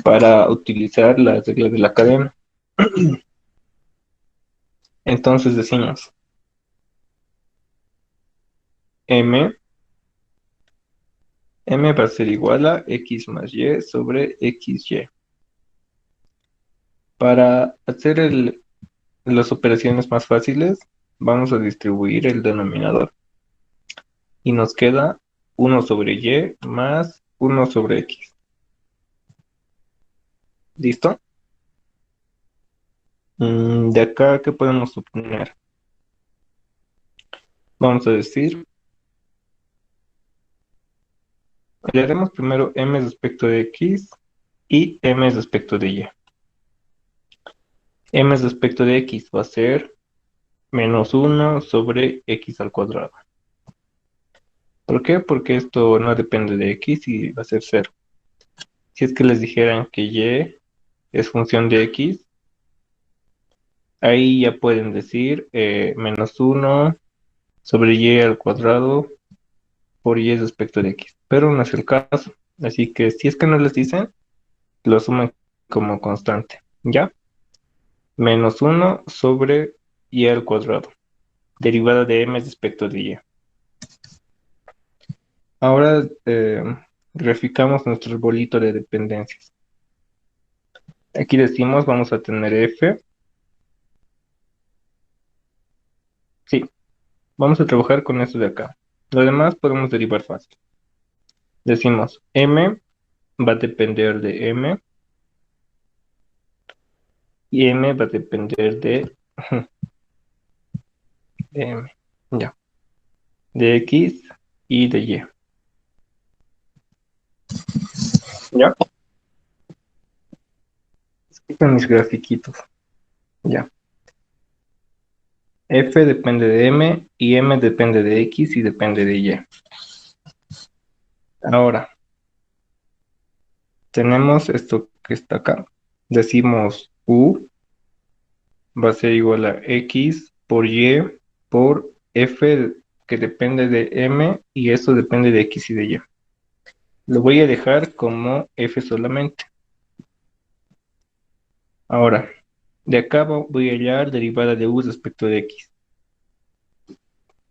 para utilizar las reglas de la cadena. Entonces decimos m va a ser igual a x más y sobre xy. Para hacer las operaciones más fáciles, vamos a distribuir el denominador. Y nos queda 1 sobre y más 1 sobre x. ¿Listo? De acá, ¿qué podemos obtener? Vamos a decir, le haremos primero m respecto de x y m respecto de y. M respecto de x va a ser menos 1 sobre x al cuadrado. ¿Por qué? Porque esto no depende de x y va a ser 0. Si es que les dijeran que y es función de x, ahí ya pueden decir menos 1 sobre y al cuadrado por y respecto de x. Pero no es el caso. Así que si es que no les dicen, lo asumen como constante. ¿Ya? Menos 1 sobre y al cuadrado. Derivada de m respecto de y. Ahora graficamos nuestro bolito de dependencias. Aquí decimos vamos a tener f. Sí, vamos a trabajar con esto de acá. Lo demás podemos derivar fácil. Decimos m va a depender de m y m va a depender de m. Ya. De x y de y. ¿Ya? Escriben mis grafiquitos. Ya. F depende de m y m depende de x y depende de y. Ahora, tenemos esto que está acá. Decimos u va a ser igual a x por y por f que depende de m y eso depende de x y de y. Lo voy a dejar como f solamente. Ahora, de acá voy a hallar derivada de u respecto de x.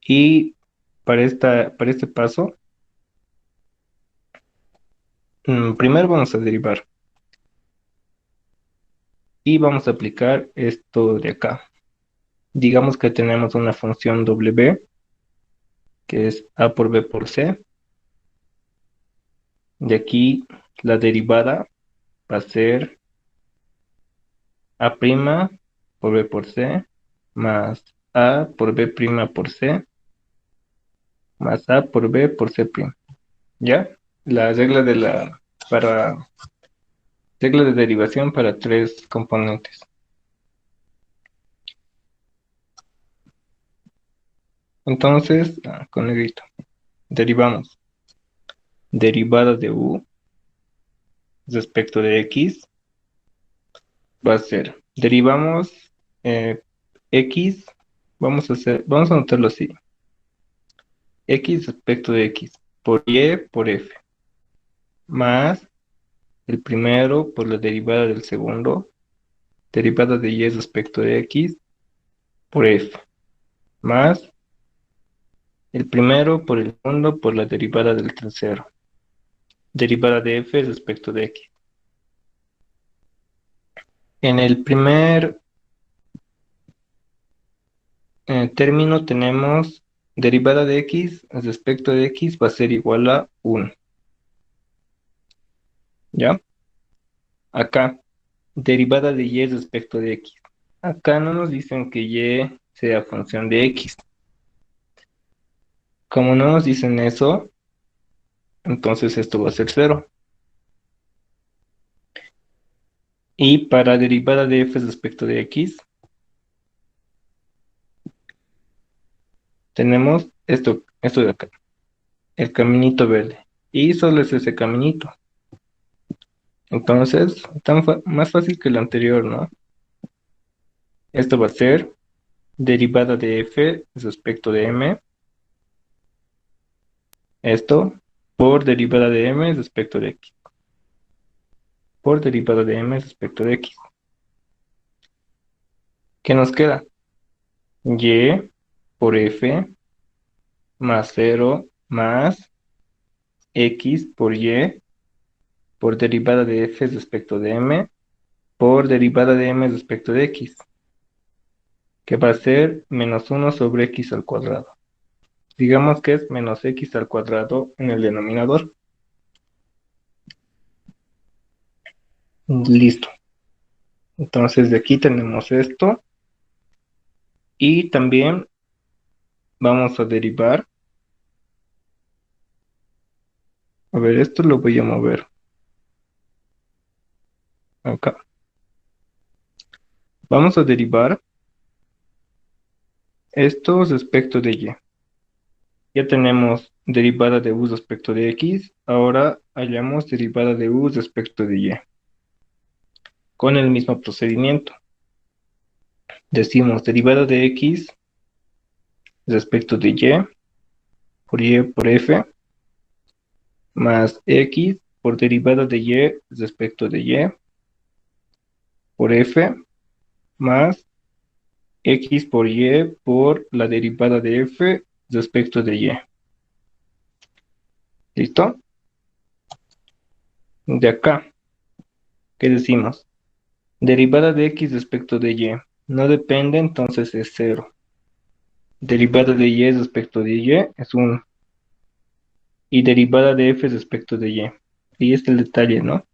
Y para este paso, primero vamos a derivar. Y vamos a aplicar esto de acá. Digamos que tenemos una función w, que es a por b por c. De aquí la derivada va a ser a' por b por c más a por b' por c más a por b por c'. ¿Ya? La regla de derivación para tres componentes. Entonces, con negrito, derivamos derivada de u respecto de x. Va a ser, derivamos x, vamos a anotarlo así, x respecto de x por y por f, más el primero por la derivada del segundo, derivada de y respecto de x por f, más el primero por el segundo por la derivada del tercero, derivada de f respecto de x. En el primer término tenemos derivada de x respecto de x va a ser igual a 1. ¿Ya? Acá, derivada de y respecto de x. Acá no nos dicen que y sea función de x. Como no nos dicen eso, entonces esto va a ser 0. Y para derivada de f respecto de x, tenemos esto de acá, el caminito verde. Y solo es ese caminito. Entonces, más fácil que el anterior, ¿no? Esto va a ser derivada de f respecto de m. Esto por derivada de m respecto de x. Por derivada de m respecto de x. ¿Qué nos queda? Y por f más 0 más x por y por derivada de f respecto de m por derivada de m respecto de x, que va a ser menos 1 sobre x al cuadrado. Digamos que es menos x al cuadrado en el denominador. Listo. Entonces de aquí tenemos esto. Y también vamos a derivar. A ver, esto lo voy a mover acá. Vamos a derivar esto respecto de y. Ya tenemos derivada de u respecto de x. Ahora hallamos derivada de u respecto de y. Con el mismo procedimiento. Decimos derivada de x respecto de y por f, más x por derivada de y respecto de y por f, más x por y por la derivada de f respecto de y. ¿Listo? De acá, ¿qué decimos? Derivada de x respecto de y no depende, entonces es 0. Derivada de y respecto de y es 1. Y derivada de f respecto de y. Y este es el detalle, ¿no?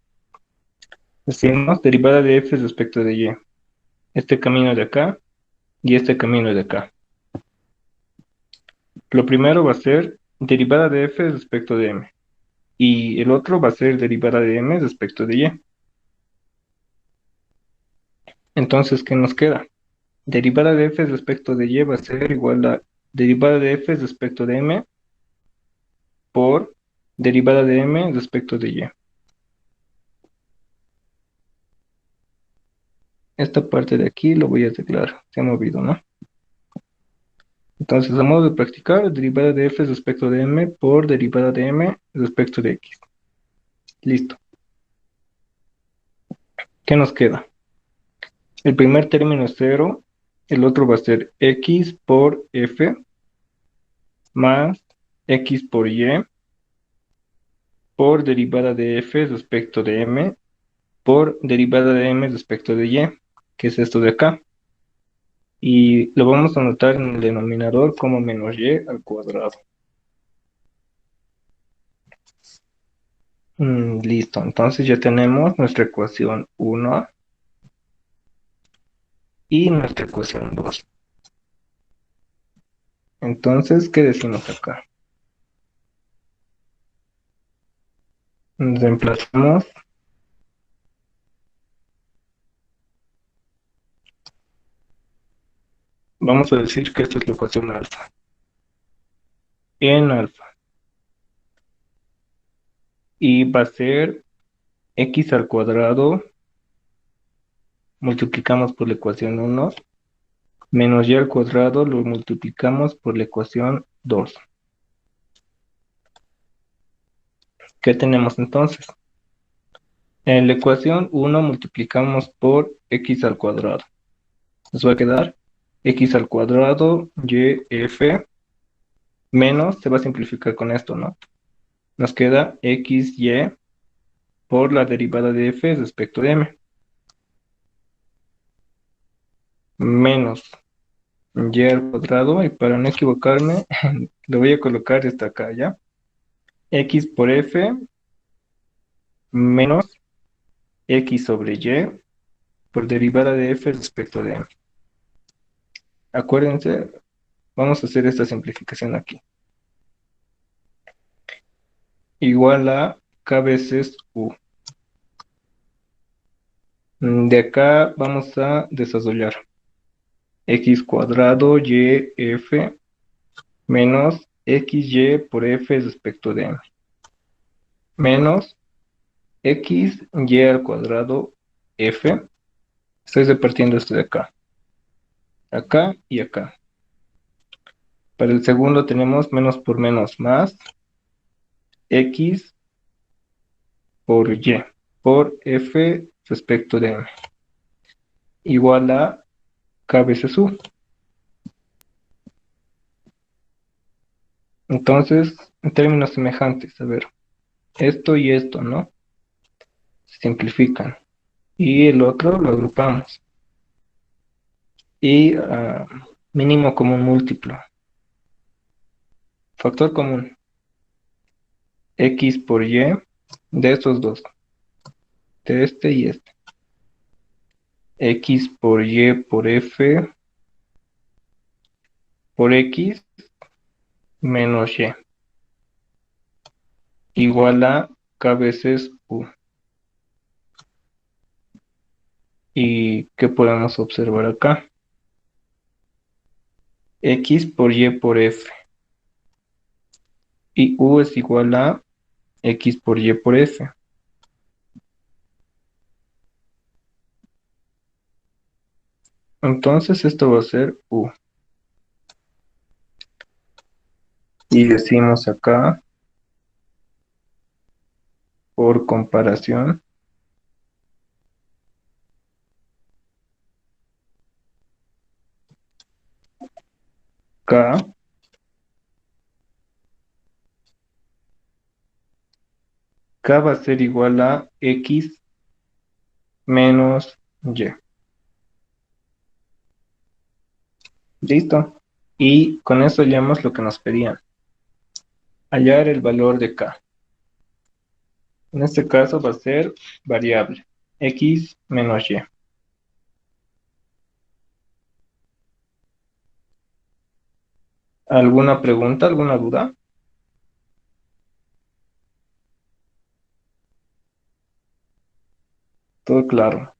Decimos derivada de f respecto de y. Este camino de acá y este camino de acá. Lo primero va a ser derivada de f respecto de m. Y el otro va a ser derivada de m respecto de y. Entonces, ¿qué nos queda? Derivada de f respecto de y va a ser igual a derivada de f respecto de m por derivada de m respecto de y. Esta parte de aquí lo voy a arreglar. Se ha movido, ¿no? Entonces, a modo de practicar, derivada de f respecto de m por derivada de m respecto de x. Listo. ¿Qué nos queda? El primer término es 0, el otro va a ser x por f más x por y por derivada de f respecto de m por derivada de m respecto de y, que es esto de acá. Y lo vamos a anotar en el denominador como menos y al cuadrado. Listo, entonces ya tenemos nuestra ecuación 1 y nuestra ecuación 2. Entonces, ¿qué decimos acá? Reemplazamos, vamos a decir que esta es la ecuación alfa. En alfa. Y va a ser x al cuadrado, multiplicamos por la ecuación 1, menos y al cuadrado lo multiplicamos por la ecuación 2. ¿Qué tenemos entonces? En la ecuación 1 multiplicamos por x al cuadrado. Nos va a quedar x al cuadrado y f menos, se va a simplificar con esto, ¿no? Nos queda xy por la derivada de f respecto de m. Menos y al cuadrado, y para no equivocarme, le voy a colocar esta acá, ¿ya? X por f menos x sobre y por derivada de f respecto de m. Acuérdense, vamos a hacer esta simplificación aquí. Igual a k veces u. De acá vamos a desarrollar x cuadrado y f menos xy por f respecto de m. Menos xy al cuadrado f. Estoy repartiendo esto de acá. Acá y acá. Para el segundo tenemos menos por menos más x por y por f respecto de m. Igual a k veces u. Entonces, en términos semejantes, a ver, esto y esto, ¿no? Se simplifican. Y el otro lo agrupamos. Y mínimo común múltiplo. Factor común. X por y de estos dos. De este y este. X por y por f por x menos y. Igual a k veces u. ¿Y qué podemos observar acá? X por y por f. Y u es igual a x por y por f. Entonces esto va a ser u. Y decimos acá, por comparación, k va a ser igual a x menos y. ¿Listo? Y con eso hallamos lo que nos pedían. Hallar el valor de k. En este caso va a ser variable, x menos y. ¿Alguna pregunta, alguna duda? Todo claro.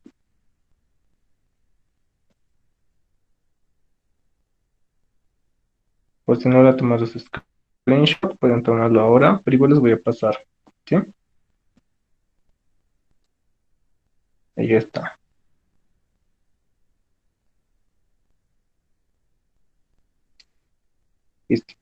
Por si no la tomaron su screenshot, pueden tomarlo ahora, pero igual les voy a pasar. ¿Sí? Ahí está. Listo.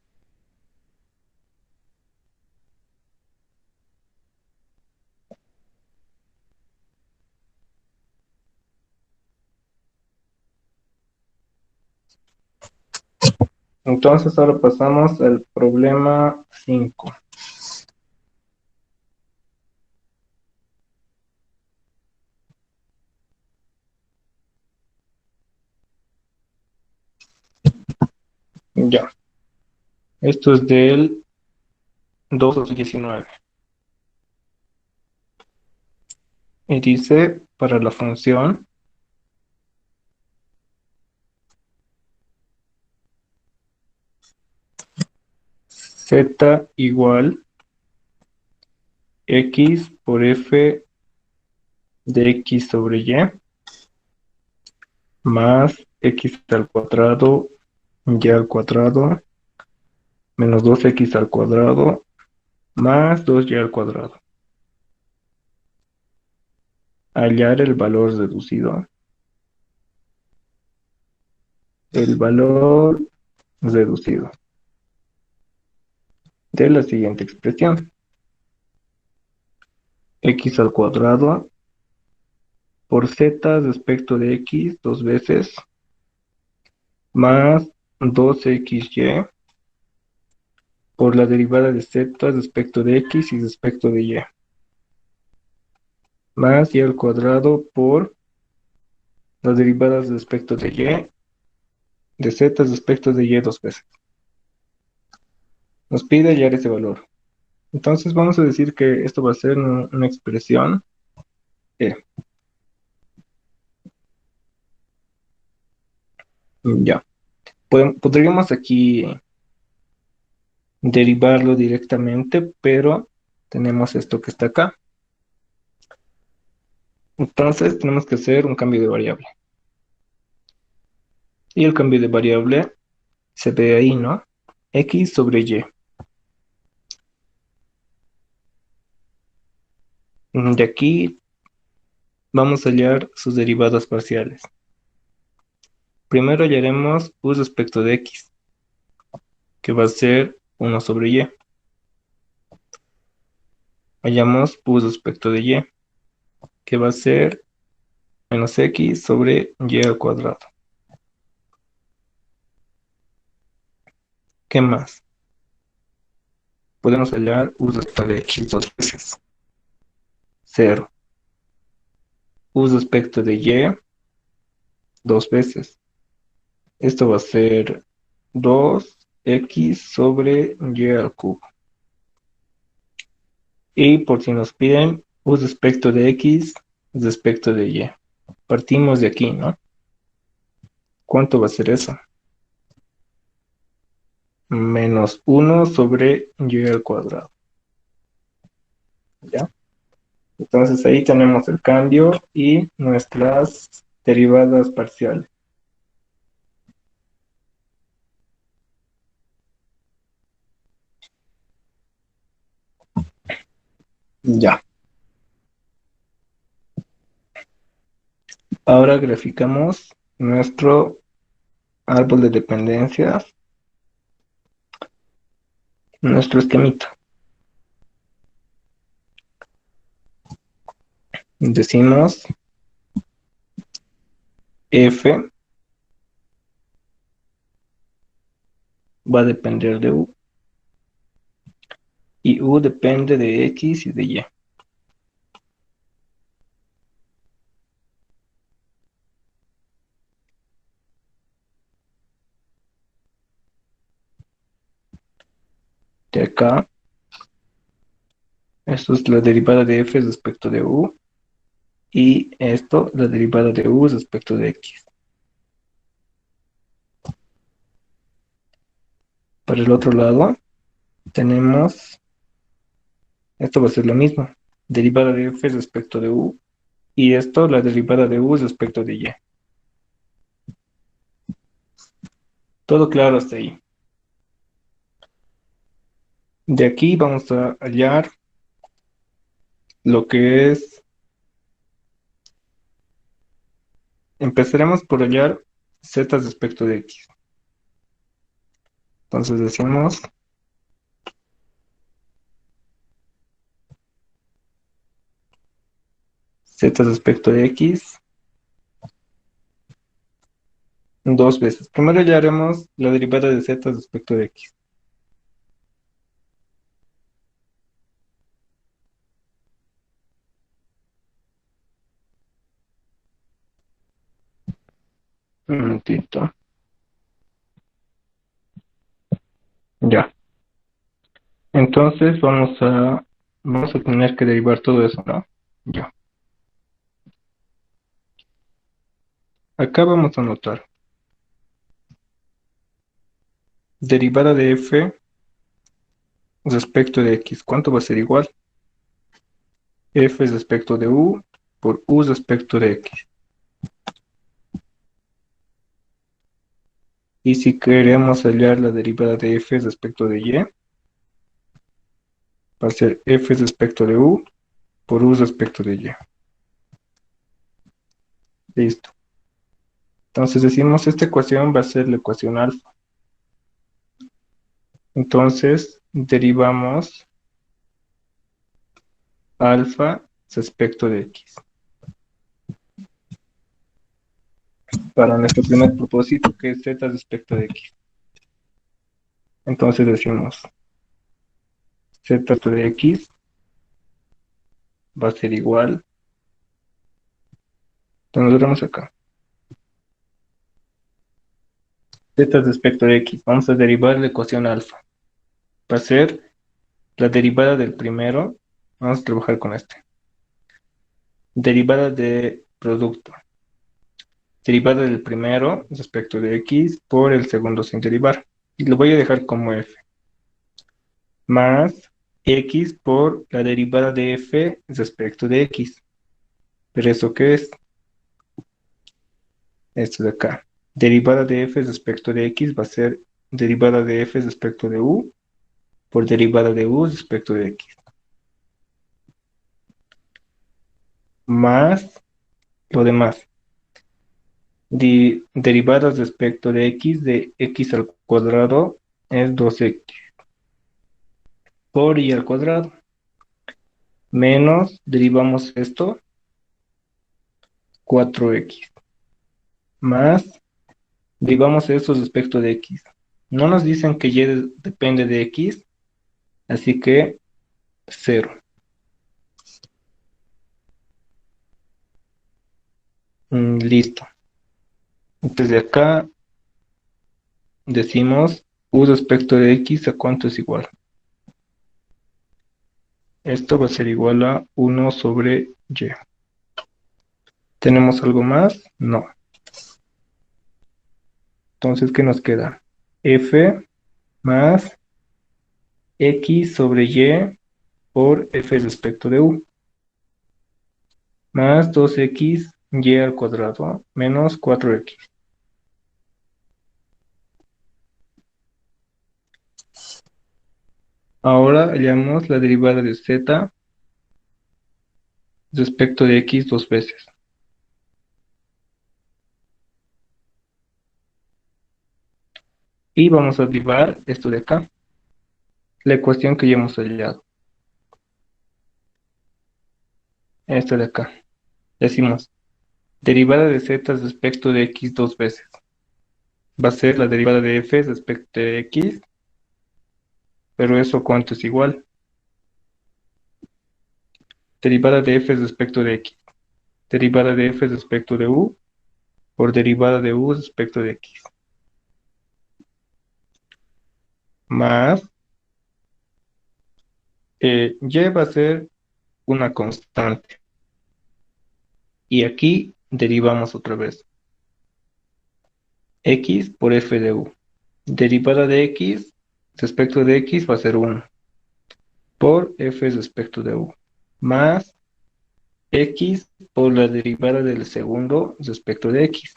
Entonces ahora pasamos al problema 5. Ya, esto es del 2 al 19. Y dice, para la función z igual x por f de x sobre y más x al cuadrado y al cuadrado menos 2x al cuadrado más 2y al cuadrado. Hallar el valor reducido. El valor reducido de la siguiente expresión. X al cuadrado por z respecto de x dos veces más 2xy por la derivada de z respecto de x y respecto de y más y al cuadrado por las derivadas respecto de y de z respecto de y dos veces. Nos pide hallar ese valor. Entonces vamos a decir que esto va a ser una expresión e. Ya. Podríamos aquí derivarlo directamente, pero tenemos esto que está acá. Entonces tenemos que hacer un cambio de variable. Y el cambio de variable se ve ahí, ¿no? X sobre Y. De aquí vamos a hallar sus derivadas parciales. Primero hallaremos u respecto de X, que va a ser 1 sobre Y. Hallamos u respecto de Y, que va a ser menos X sobre Y al cuadrado. ¿Qué más? Podemos hallar u respecto de X dos veces. 0. U respecto de Y dos veces. Esto va a ser 2x sobre y al cubo. Y por si nos piden u respecto de x respecto de y. Partimos de aquí, ¿no? ¿Cuánto va a ser eso? Menos 1 sobre y al cuadrado. ¿Ya? Entonces ahí tenemos el cambio y nuestras derivadas parciales. Ya. Ahora graficamos nuestro árbol de dependencias, nuestro esquemita. Decimos f va a depender de u y u depende de x y de y. De acá, esto es la derivada de f respecto de u y esto la derivada de u respecto de x. Para el otro lado tenemos, esto va a ser lo mismo, derivada de f respecto de u y esto la derivada de u respecto de y. Todo claro hasta ahí. De aquí vamos a hallar lo que es, empezaremos por hallar z respecto de x. Entonces decimos z respecto de x dos veces. Primero ya haremos la derivada de z respecto de x. Un momentito. Ya. Entonces vamos a tener que derivar todo eso, ¿no? Ya. Acá vamos a anotar derivada de f respecto de x. ¿Cuánto va a ser igual? F respecto de u por u respecto de x. Y si queremos hallar la derivada de f respecto de y, va a ser f respecto de u por u respecto de y. Listo. Entonces decimos esta ecuación va a ser la ecuación alfa. Entonces derivamos alfa respecto de x. Para nuestro primer propósito, que es z respecto de x. Entonces decimos z de x va a ser igual. Entonces nos vemos acá. Z respecto de x. Vamos a derivar la ecuación alfa. Va a ser la derivada del primero. Vamos a trabajar con este. Derivada de producto. Derivada del primero respecto de x por el segundo sin derivar. Y lo voy a dejar como f. Más x por la derivada de f respecto de x. ¿Pero eso qué es? Esto de acá. Derivada de f respecto de x va a ser derivada de f respecto de u por derivada de u respecto de x. Más lo demás. Derivadas respecto de x al cuadrado es 2x por y al cuadrado. Menos, derivamos esto, 4x. Más, derivamos esto respecto de x. No nos dicen que y depende de x, así que 0. Listo. Entonces de acá decimos u respecto de x a cuánto es igual. Esto va a ser igual a 1 sobre y. ¿Tenemos algo más? No. Entonces, ¿qué nos queda? F más x sobre y por f respecto de u. Más 2x y al cuadrado menos 4x. Ahora hallamos la derivada de z respecto de x dos veces. Y vamos a derivar esto de acá. La ecuación que ya hemos hallado. Esto de acá. Decimos, derivada de z respecto de x dos veces. Va a ser la derivada de f respecto de x. Pero eso cuánto es igual. Derivada de f respecto de x. Derivada de f respecto de u por derivada de u respecto de x. Más y va a ser una constante. Y aquí derivamos otra vez. X por f de u. Derivada de x respecto de x va a ser 1 por f respecto de u. Más x por la derivada del segundo respecto de x.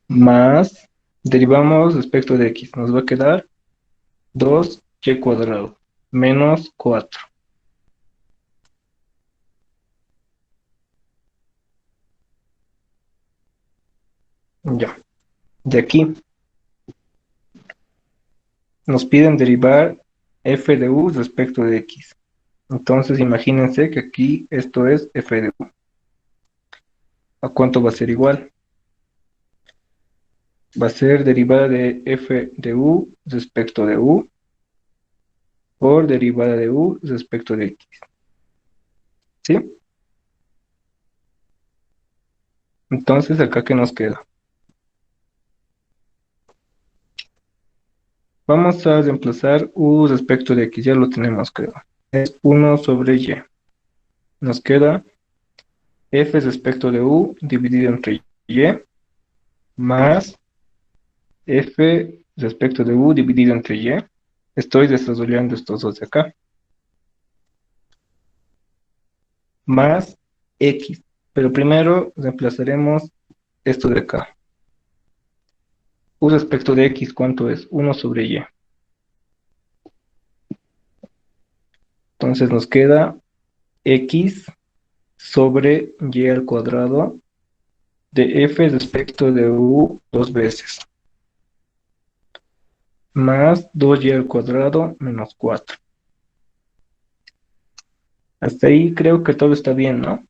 Más, derivamos respecto de x. Nos va a quedar 2y cuadrado menos 4. Ya. De aquí nos piden derivar f de u respecto de x. Entonces imagínense que aquí esto es f de u. ¿A cuánto va a ser igual? Va a ser derivada de f de u respecto de u por derivada de u respecto de x. ¿Sí? Entonces, ¿acá qué nos queda? Vamos a reemplazar u respecto de x, ya lo tenemos, creo. Es 1 sobre y. Nos queda f respecto de u dividido entre y más f respecto de u dividido entre y. Estoy desarrollando estos dos de acá. Más x. Pero primero reemplazaremos esto de acá. U respecto de x, ¿cuánto es? 1 sobre y. Entonces nos queda x sobre y al cuadrado de f respecto de u dos veces. Más 2y al cuadrado menos 4. Hasta ahí creo que todo está bien, ¿no?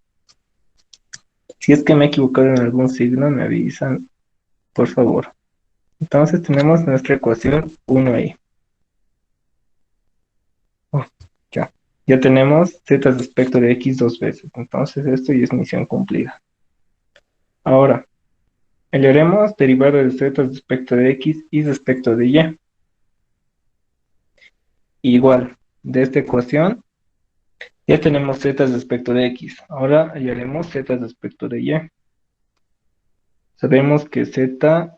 Si es que me he equivocado en algún signo, me avisan, por favor. Entonces tenemos nuestra ecuación 1 ahí. Oh, ya. Ya tenemos z respecto de x dos veces. Entonces esto ya es misión cumplida. Ahora, hallaremos derivada de z respecto de x y respecto de y. Igual, de esta ecuación ya tenemos z respecto de x. Ahora hallaremos z respecto de y. Sabemos que z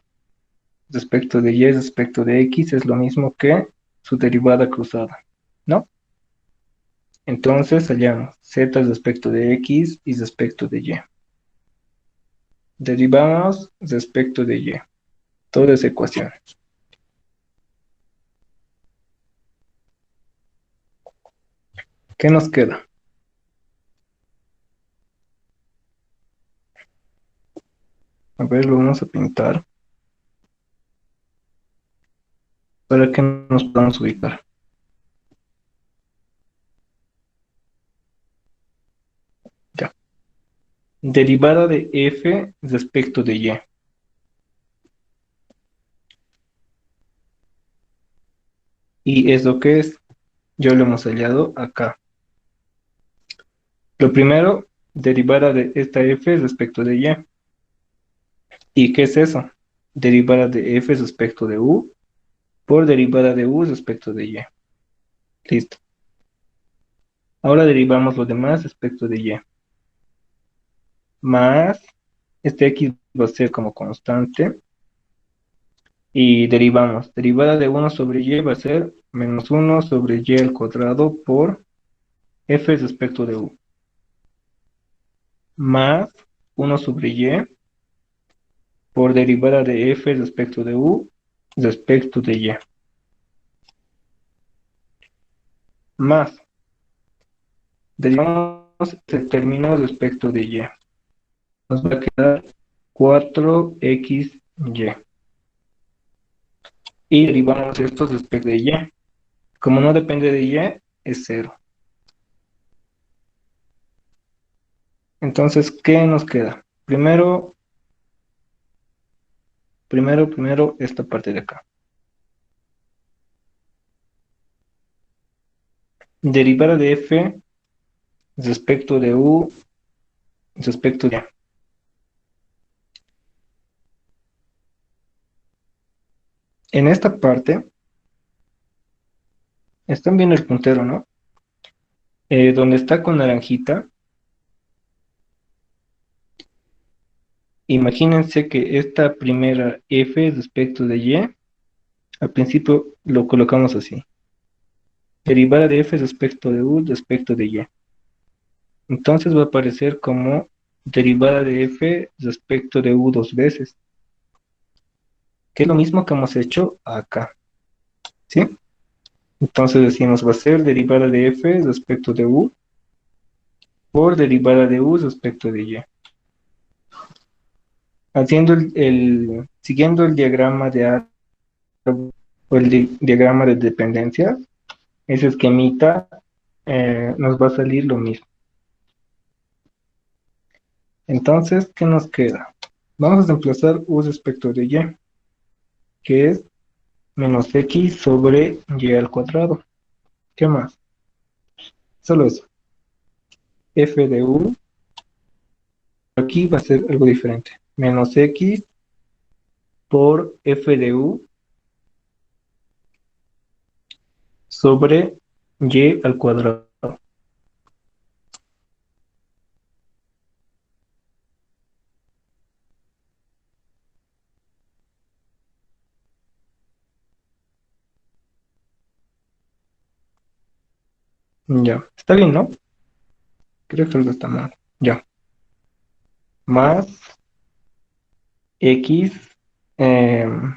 respecto de y respecto de x es lo mismo que su derivada cruzada, ¿no? Entonces hallamos z respecto de x y respecto de y. Derivamos respecto de y. Toda esa ecuación. ¿Qué nos queda? A ver, lo vamos a pintar para que nos podamos ubicar. Ya. Derivada de f respecto de y. Y es lo que es. Ya lo hemos hallado acá. Lo primero, derivada de esta f respecto de y. ¿Y qué es eso? Derivada de f respecto de u por derivada de u respecto de y. Listo. Ahora derivamos lo demás respecto de y. Más, este x va a ser como constante. Y derivamos. Derivada de 1 sobre y va a ser menos 1 sobre y al cuadrado por f respecto de u. Más 1 sobre y por derivada de f respecto de u respecto de y. Más. Derivamos el término respecto de y. Nos va a quedar 4xy. Y derivamos esto respecto de y. Como no depende de y, es 0. Entonces, ¿qué nos queda? Primero, esta parte de acá. Derivada de f respecto de u respecto de y. En esta parte, están viendo el puntero, ¿no? Donde está con naranjita, imagínense que esta primera f respecto de y, al principio lo colocamos así. Derivada de f respecto de u respecto de y. Entonces va a aparecer como derivada de f respecto de u dos veces, que es lo mismo que hemos hecho acá, ¿sí? Entonces decimos va a ser derivada de f respecto de u por derivada de u respecto de y. Haciendo siguiendo el diagrama de o el diagrama de dependencia, ese esquemita nos va a salir lo mismo. Entonces, ¿qué nos queda? Vamos a desplazar u respecto de y, que es menos x sobre y al cuadrado. ¿Qué más? Solo eso. F de u, aquí va a ser algo diferente. Menos x por f de u sobre y al cuadrado. Ya, está bien, ¿no? Creo que algo está mal. Ya, más x,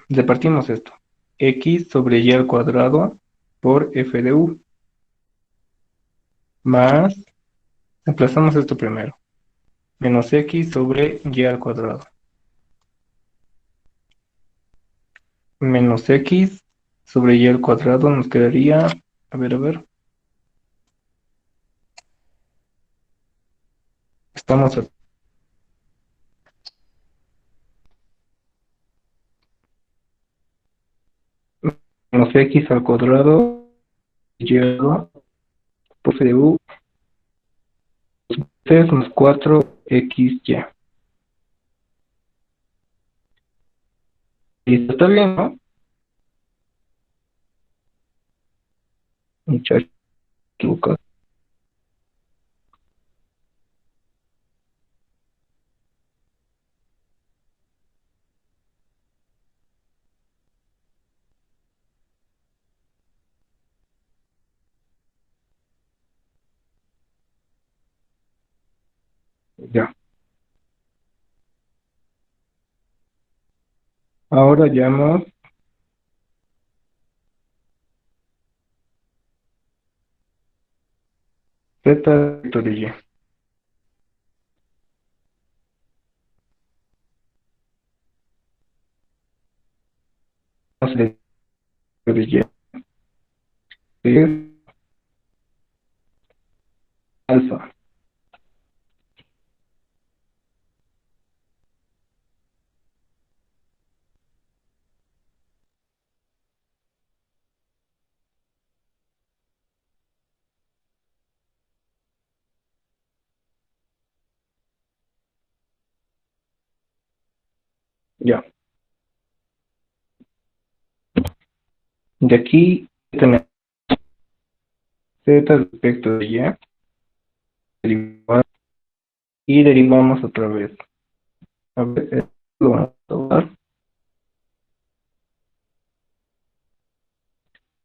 repartimos esto. X sobre y al cuadrado por f de u, más, reemplazamos esto primero, menos x sobre y al cuadrado, menos x sobre y al cuadrado nos quedaría, a ver, estamos a menos x al cuadrado, y por f de u, es más 4xy. Y esto está bien, ¿no? Muchacho, equivocado. Ya. Ahora llamamos z vector de y. Entonces, de y es alfa. Ya. De aquí tenemos z respecto de y, derivamos, y derivamos otra vez. A ver, esto lo vamos a tomar.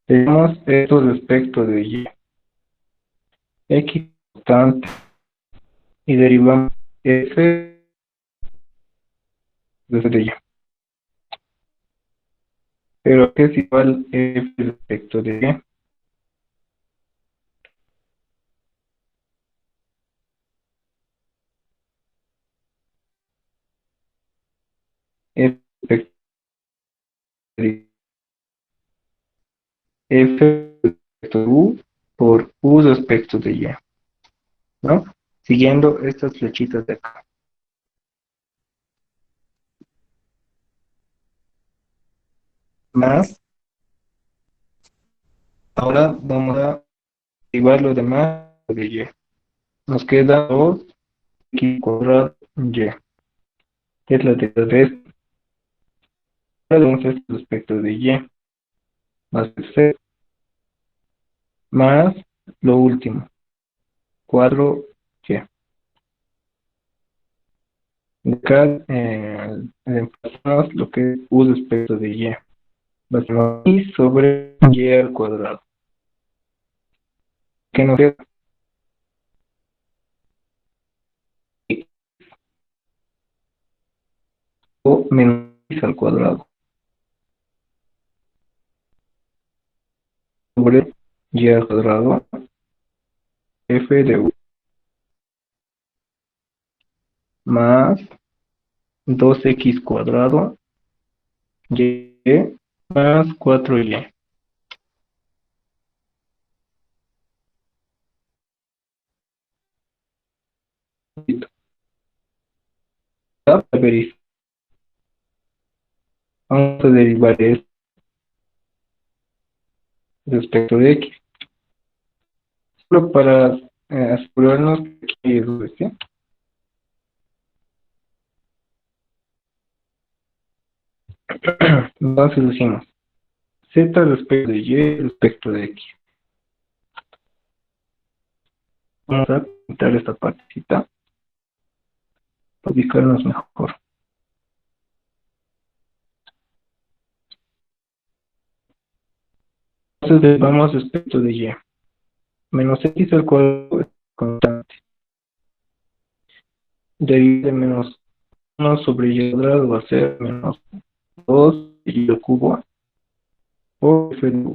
Tenemos esto respecto de y, x constante, y derivamos f desde y. Pero ¿qué es igual f respecto de y? F respecto de f respecto de u por u respecto de y, ¿no? Siguiendo estas flechitas de acá. Más, ahora vamos a derivar lo demás de y. Nos queda 2x cuadrado y, que es la derivada de esto. Ahora vemos esto respecto de y, más c, más lo último, 4y. Acá reemplazamos lo que es u respecto de y. Va a ser y sobre y al cuadrado. ¿Qué nos queda? O menos x al cuadrado sobre y al cuadrado f de u más 2x cuadrado y más 4y. verificar. Vamos a derivar esto respecto de X. Solo para asegurarnos que aquí es V, ¿sí? Entonces decimos Z respecto de Y respecto de X. Vamos a quitar esta partecita para ubicarnos mejor. Entonces derivamos respecto de Y. Menos X al cuadrado es constante. Deriva de menos 1 sobre Y al cuadrado va a ser menos 2 Y al cubo por F de U.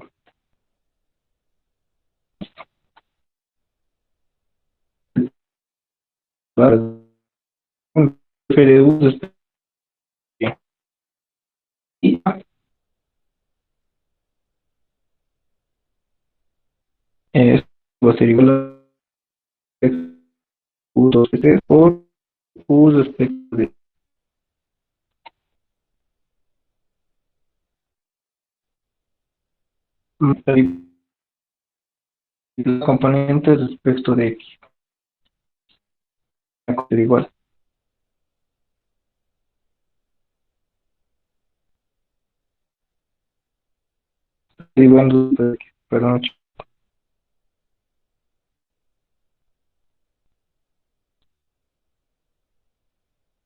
F de U respecto de Y. Y esto va a ser igual a U 2 veces por U respecto de los componentes respecto de X. Va a ser igual. Derivando de X, perdón.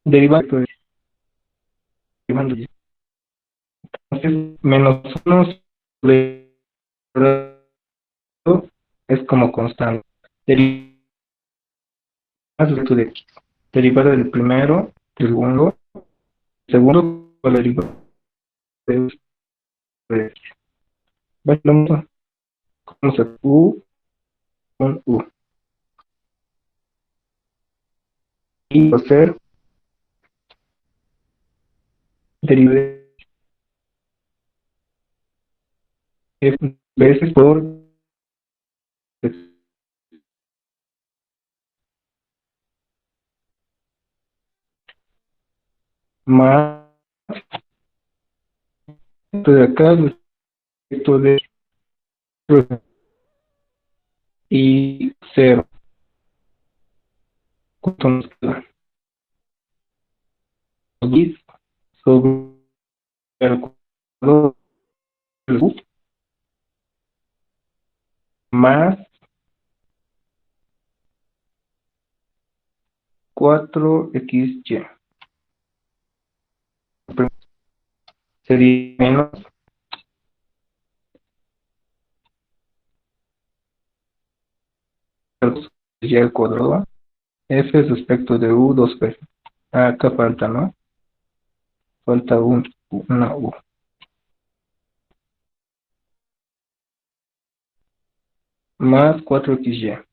Derivando de derivando de Y. Entonces, menos 1 sobre es como constante. Derivando respecto de X. Derivada del primero, del segundo, con la derivada de X. Vamos a U con U. Y va a ser derivada de veces por X más esto de acá respecto de y 0. ¿Cuánto nos queda? Y sobre el cuadrado del U más 4XY. Sería menos y al cuadrado. F respecto de U dos veces. Acá falta, ¿no? Falta una U. Más 4XY.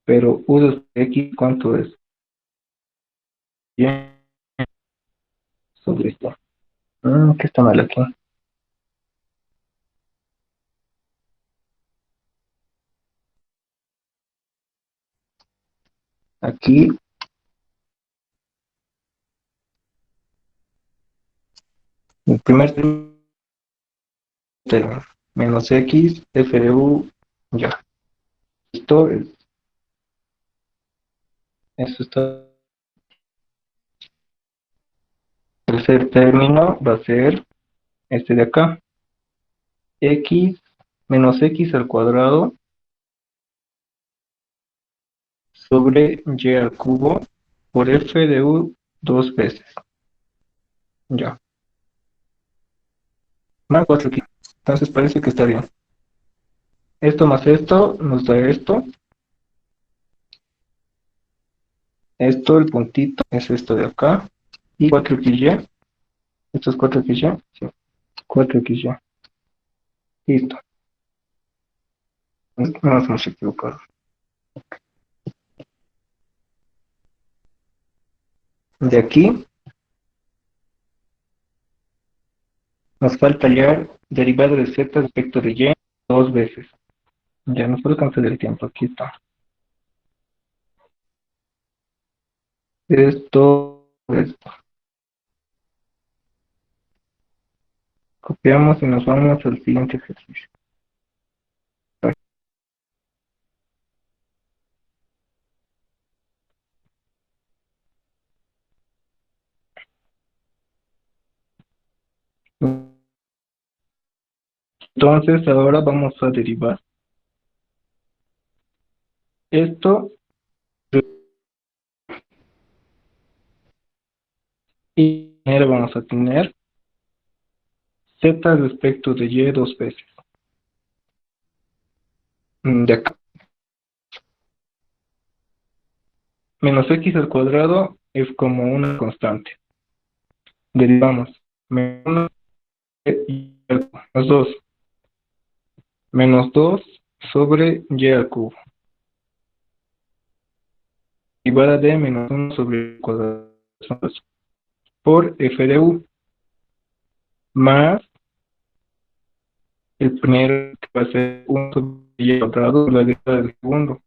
Pero U de X, ¿cuánto es? Y sobre esto. ¿Qué está mal aquí? Aquí, el primer término. Menos X, F de U, ya. Esto es, eso está. El tercer término va a ser este de acá. X menos X al cuadrado sobre Y al cubo por F de U dos veces. Ya. Más 4X. Entonces parece que está bien. Esto más esto nos da esto. Esto, el puntito, es esto de acá. Y 4XY. Esto es 4XY. Sí. 4XY. Listo. No nos hemos equivocado. De aquí nos falta hallar derivada de Z respecto de Y dos veces. Ya nos alcanza el tiempo. Aquí está. esto. Copiamos y nos vamos al siguiente ejercicio. Entonces ahora vamos a derivar esto y ahora vamos a tener z respecto de y dos veces. De acá. Menos x al cuadrado es como una constante. Derivamos menos y menos 2. Menos 2 sobre y al cubo. Derivada de menos 1 sobre el cuadrado por f de u. Más el primero que va a ser 1 sobre y al cuadrado, la derivada del segundo.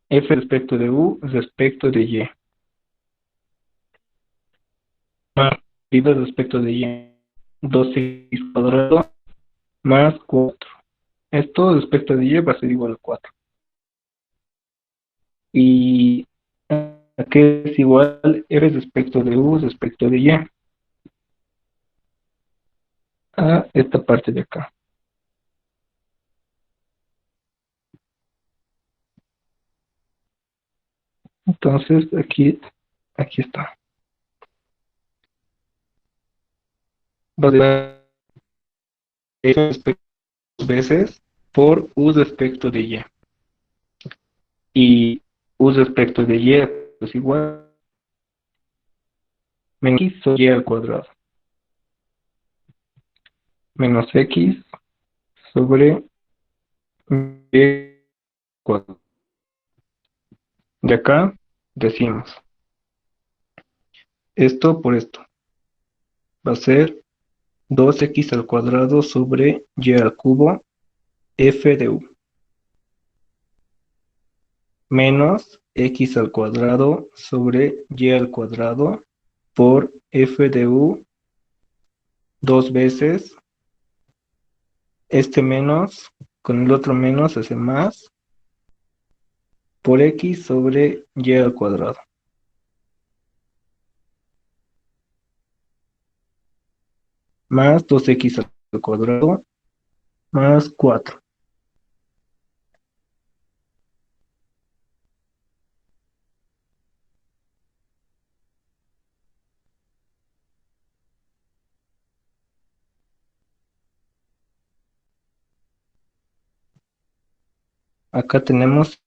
F respecto de u respecto de y. Más derivada respecto de y. 2x cuadrado más 4. Esto respecto de y va a ser igual a 4. Y aquí es igual f respecto de u respecto de y. A esta parte de acá. Entonces aquí está. Va a dar f respecto de veces por u respecto de y. Y u respecto de y es igual menos x sobre y al cuadrado. Menos x sobre y cuadrado. De acá decimos esto por esto. Va a ser 2x al cuadrado sobre y al cubo f de u. Menos x al cuadrado sobre y al cuadrado por f de u dos veces. Este menos con el otro menos hace más por x sobre y al cuadrado. Más 2x al cuadrado más 4. Acá tenemos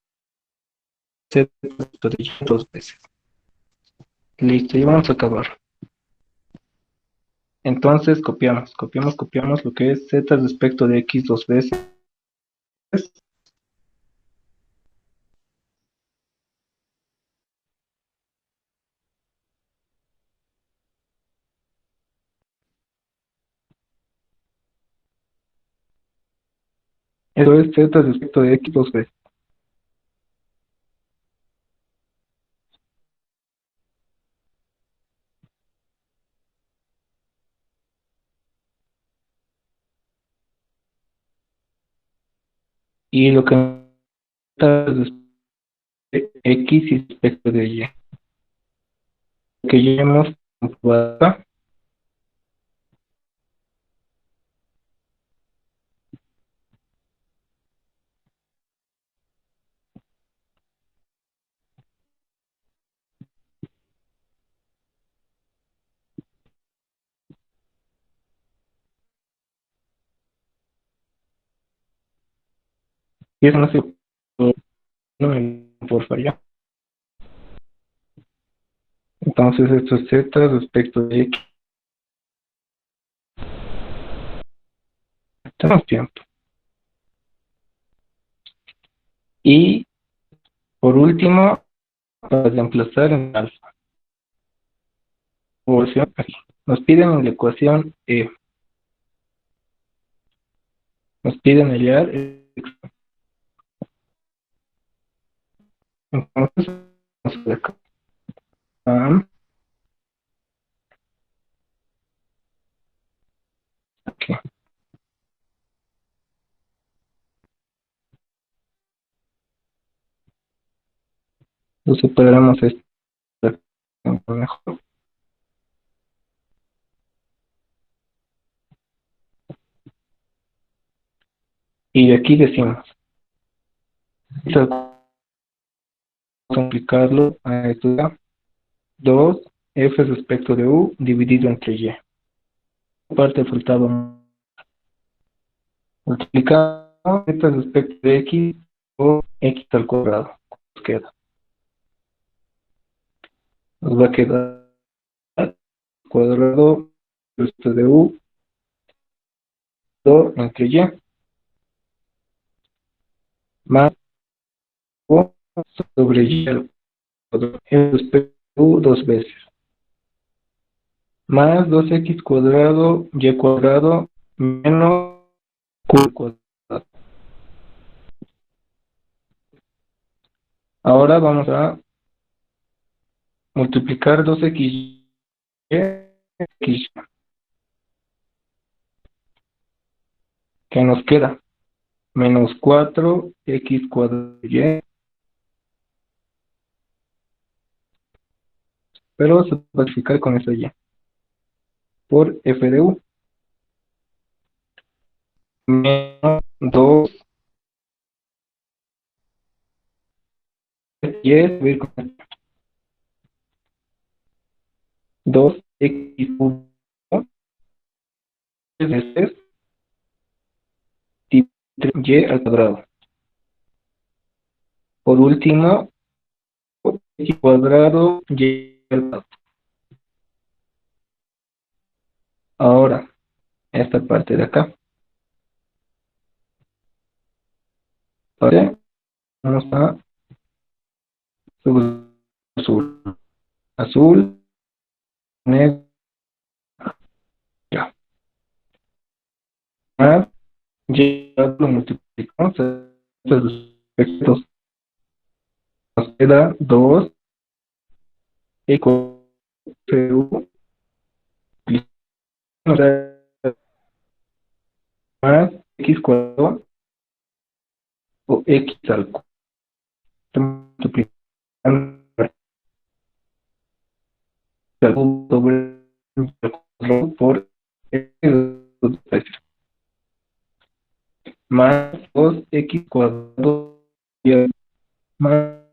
z de y dos veces. Listo, y vamos a acabar. Entonces copiamos lo que es z respecto de x dos veces. Eso es z respecto de x dos veces. Y lo que z de x respecto de y. Que ya hemos comprobado acá. Y eso no se no me por fallar. Entonces esto es z respecto de x. Tenemos tiempo. Y por último, para reemplazar en alfa. Aquí. Nos piden en la ecuación E. Nos piden hallar x. Entonces, vamos a ver acá. Ah, ok. Lo separamos esto mejor. Y de aquí decimos, esto vamos a complicarlo a esto da 2 f respecto de u dividido entre y. Parte faltaba multiplicamos esto respecto de x o x al cuadrado. Nos queda. Nos va a quedar cuadrado respecto de u 2 entre y más o sobre y al cuadrado respecto de u dos veces. Más 2x cuadrado y cuadrado menos q cuadrado. Ahora vamos a multiplicar 2x y x, que nos queda menos 4x cuadrado y, pero se va a multiplicar con esa y por f de u menos 2 y subir con 2x veces y al cuadrado. Por último, x cuadrado y al cuadrado. Ahora, esta parte de acá. Ahora vamos a subir azul. Azul, negro, ya. Más, ya lo multiplicamos. Estos efectos nos queda 2 equal to más x cuadrado o x al cuadrado. Multiplicando sobre el cuadrado por x más 2x cuadrado y más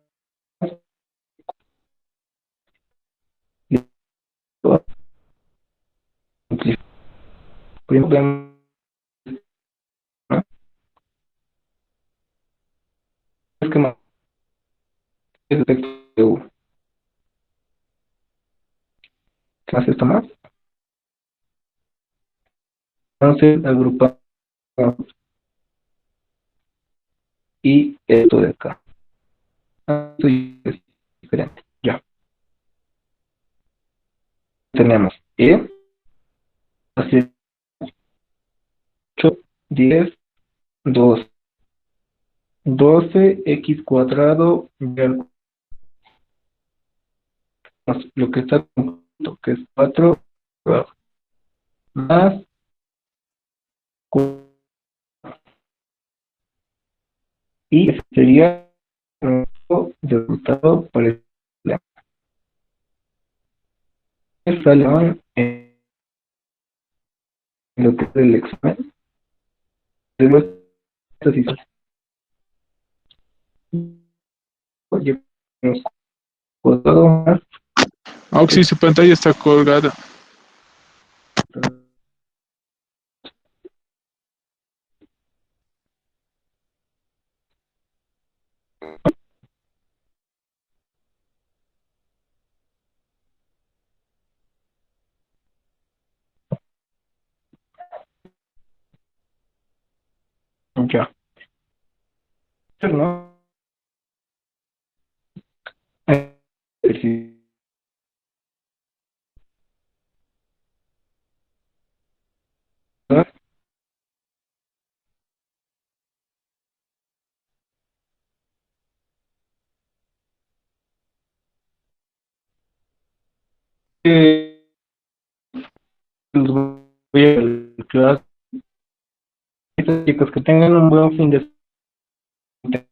primero ¿no? Es que más es el texto de U. ¿Qué más esto más? Entonces agrupamos y esto de acá. Esto es diferente. Ya. Tenemos E, así 8, 10, 2, 12x cuadrado lo que está junto, que es 4 más 4, y ese sería nuestro resultado para el problema. Sale en lo que es el examen de nuestras historias. Oye, nos cuadrado más Auxi, su pantalla está colgada. ya. ¿No? Sí, los voy a clase. Chicos, que tengan un buen fin de semana.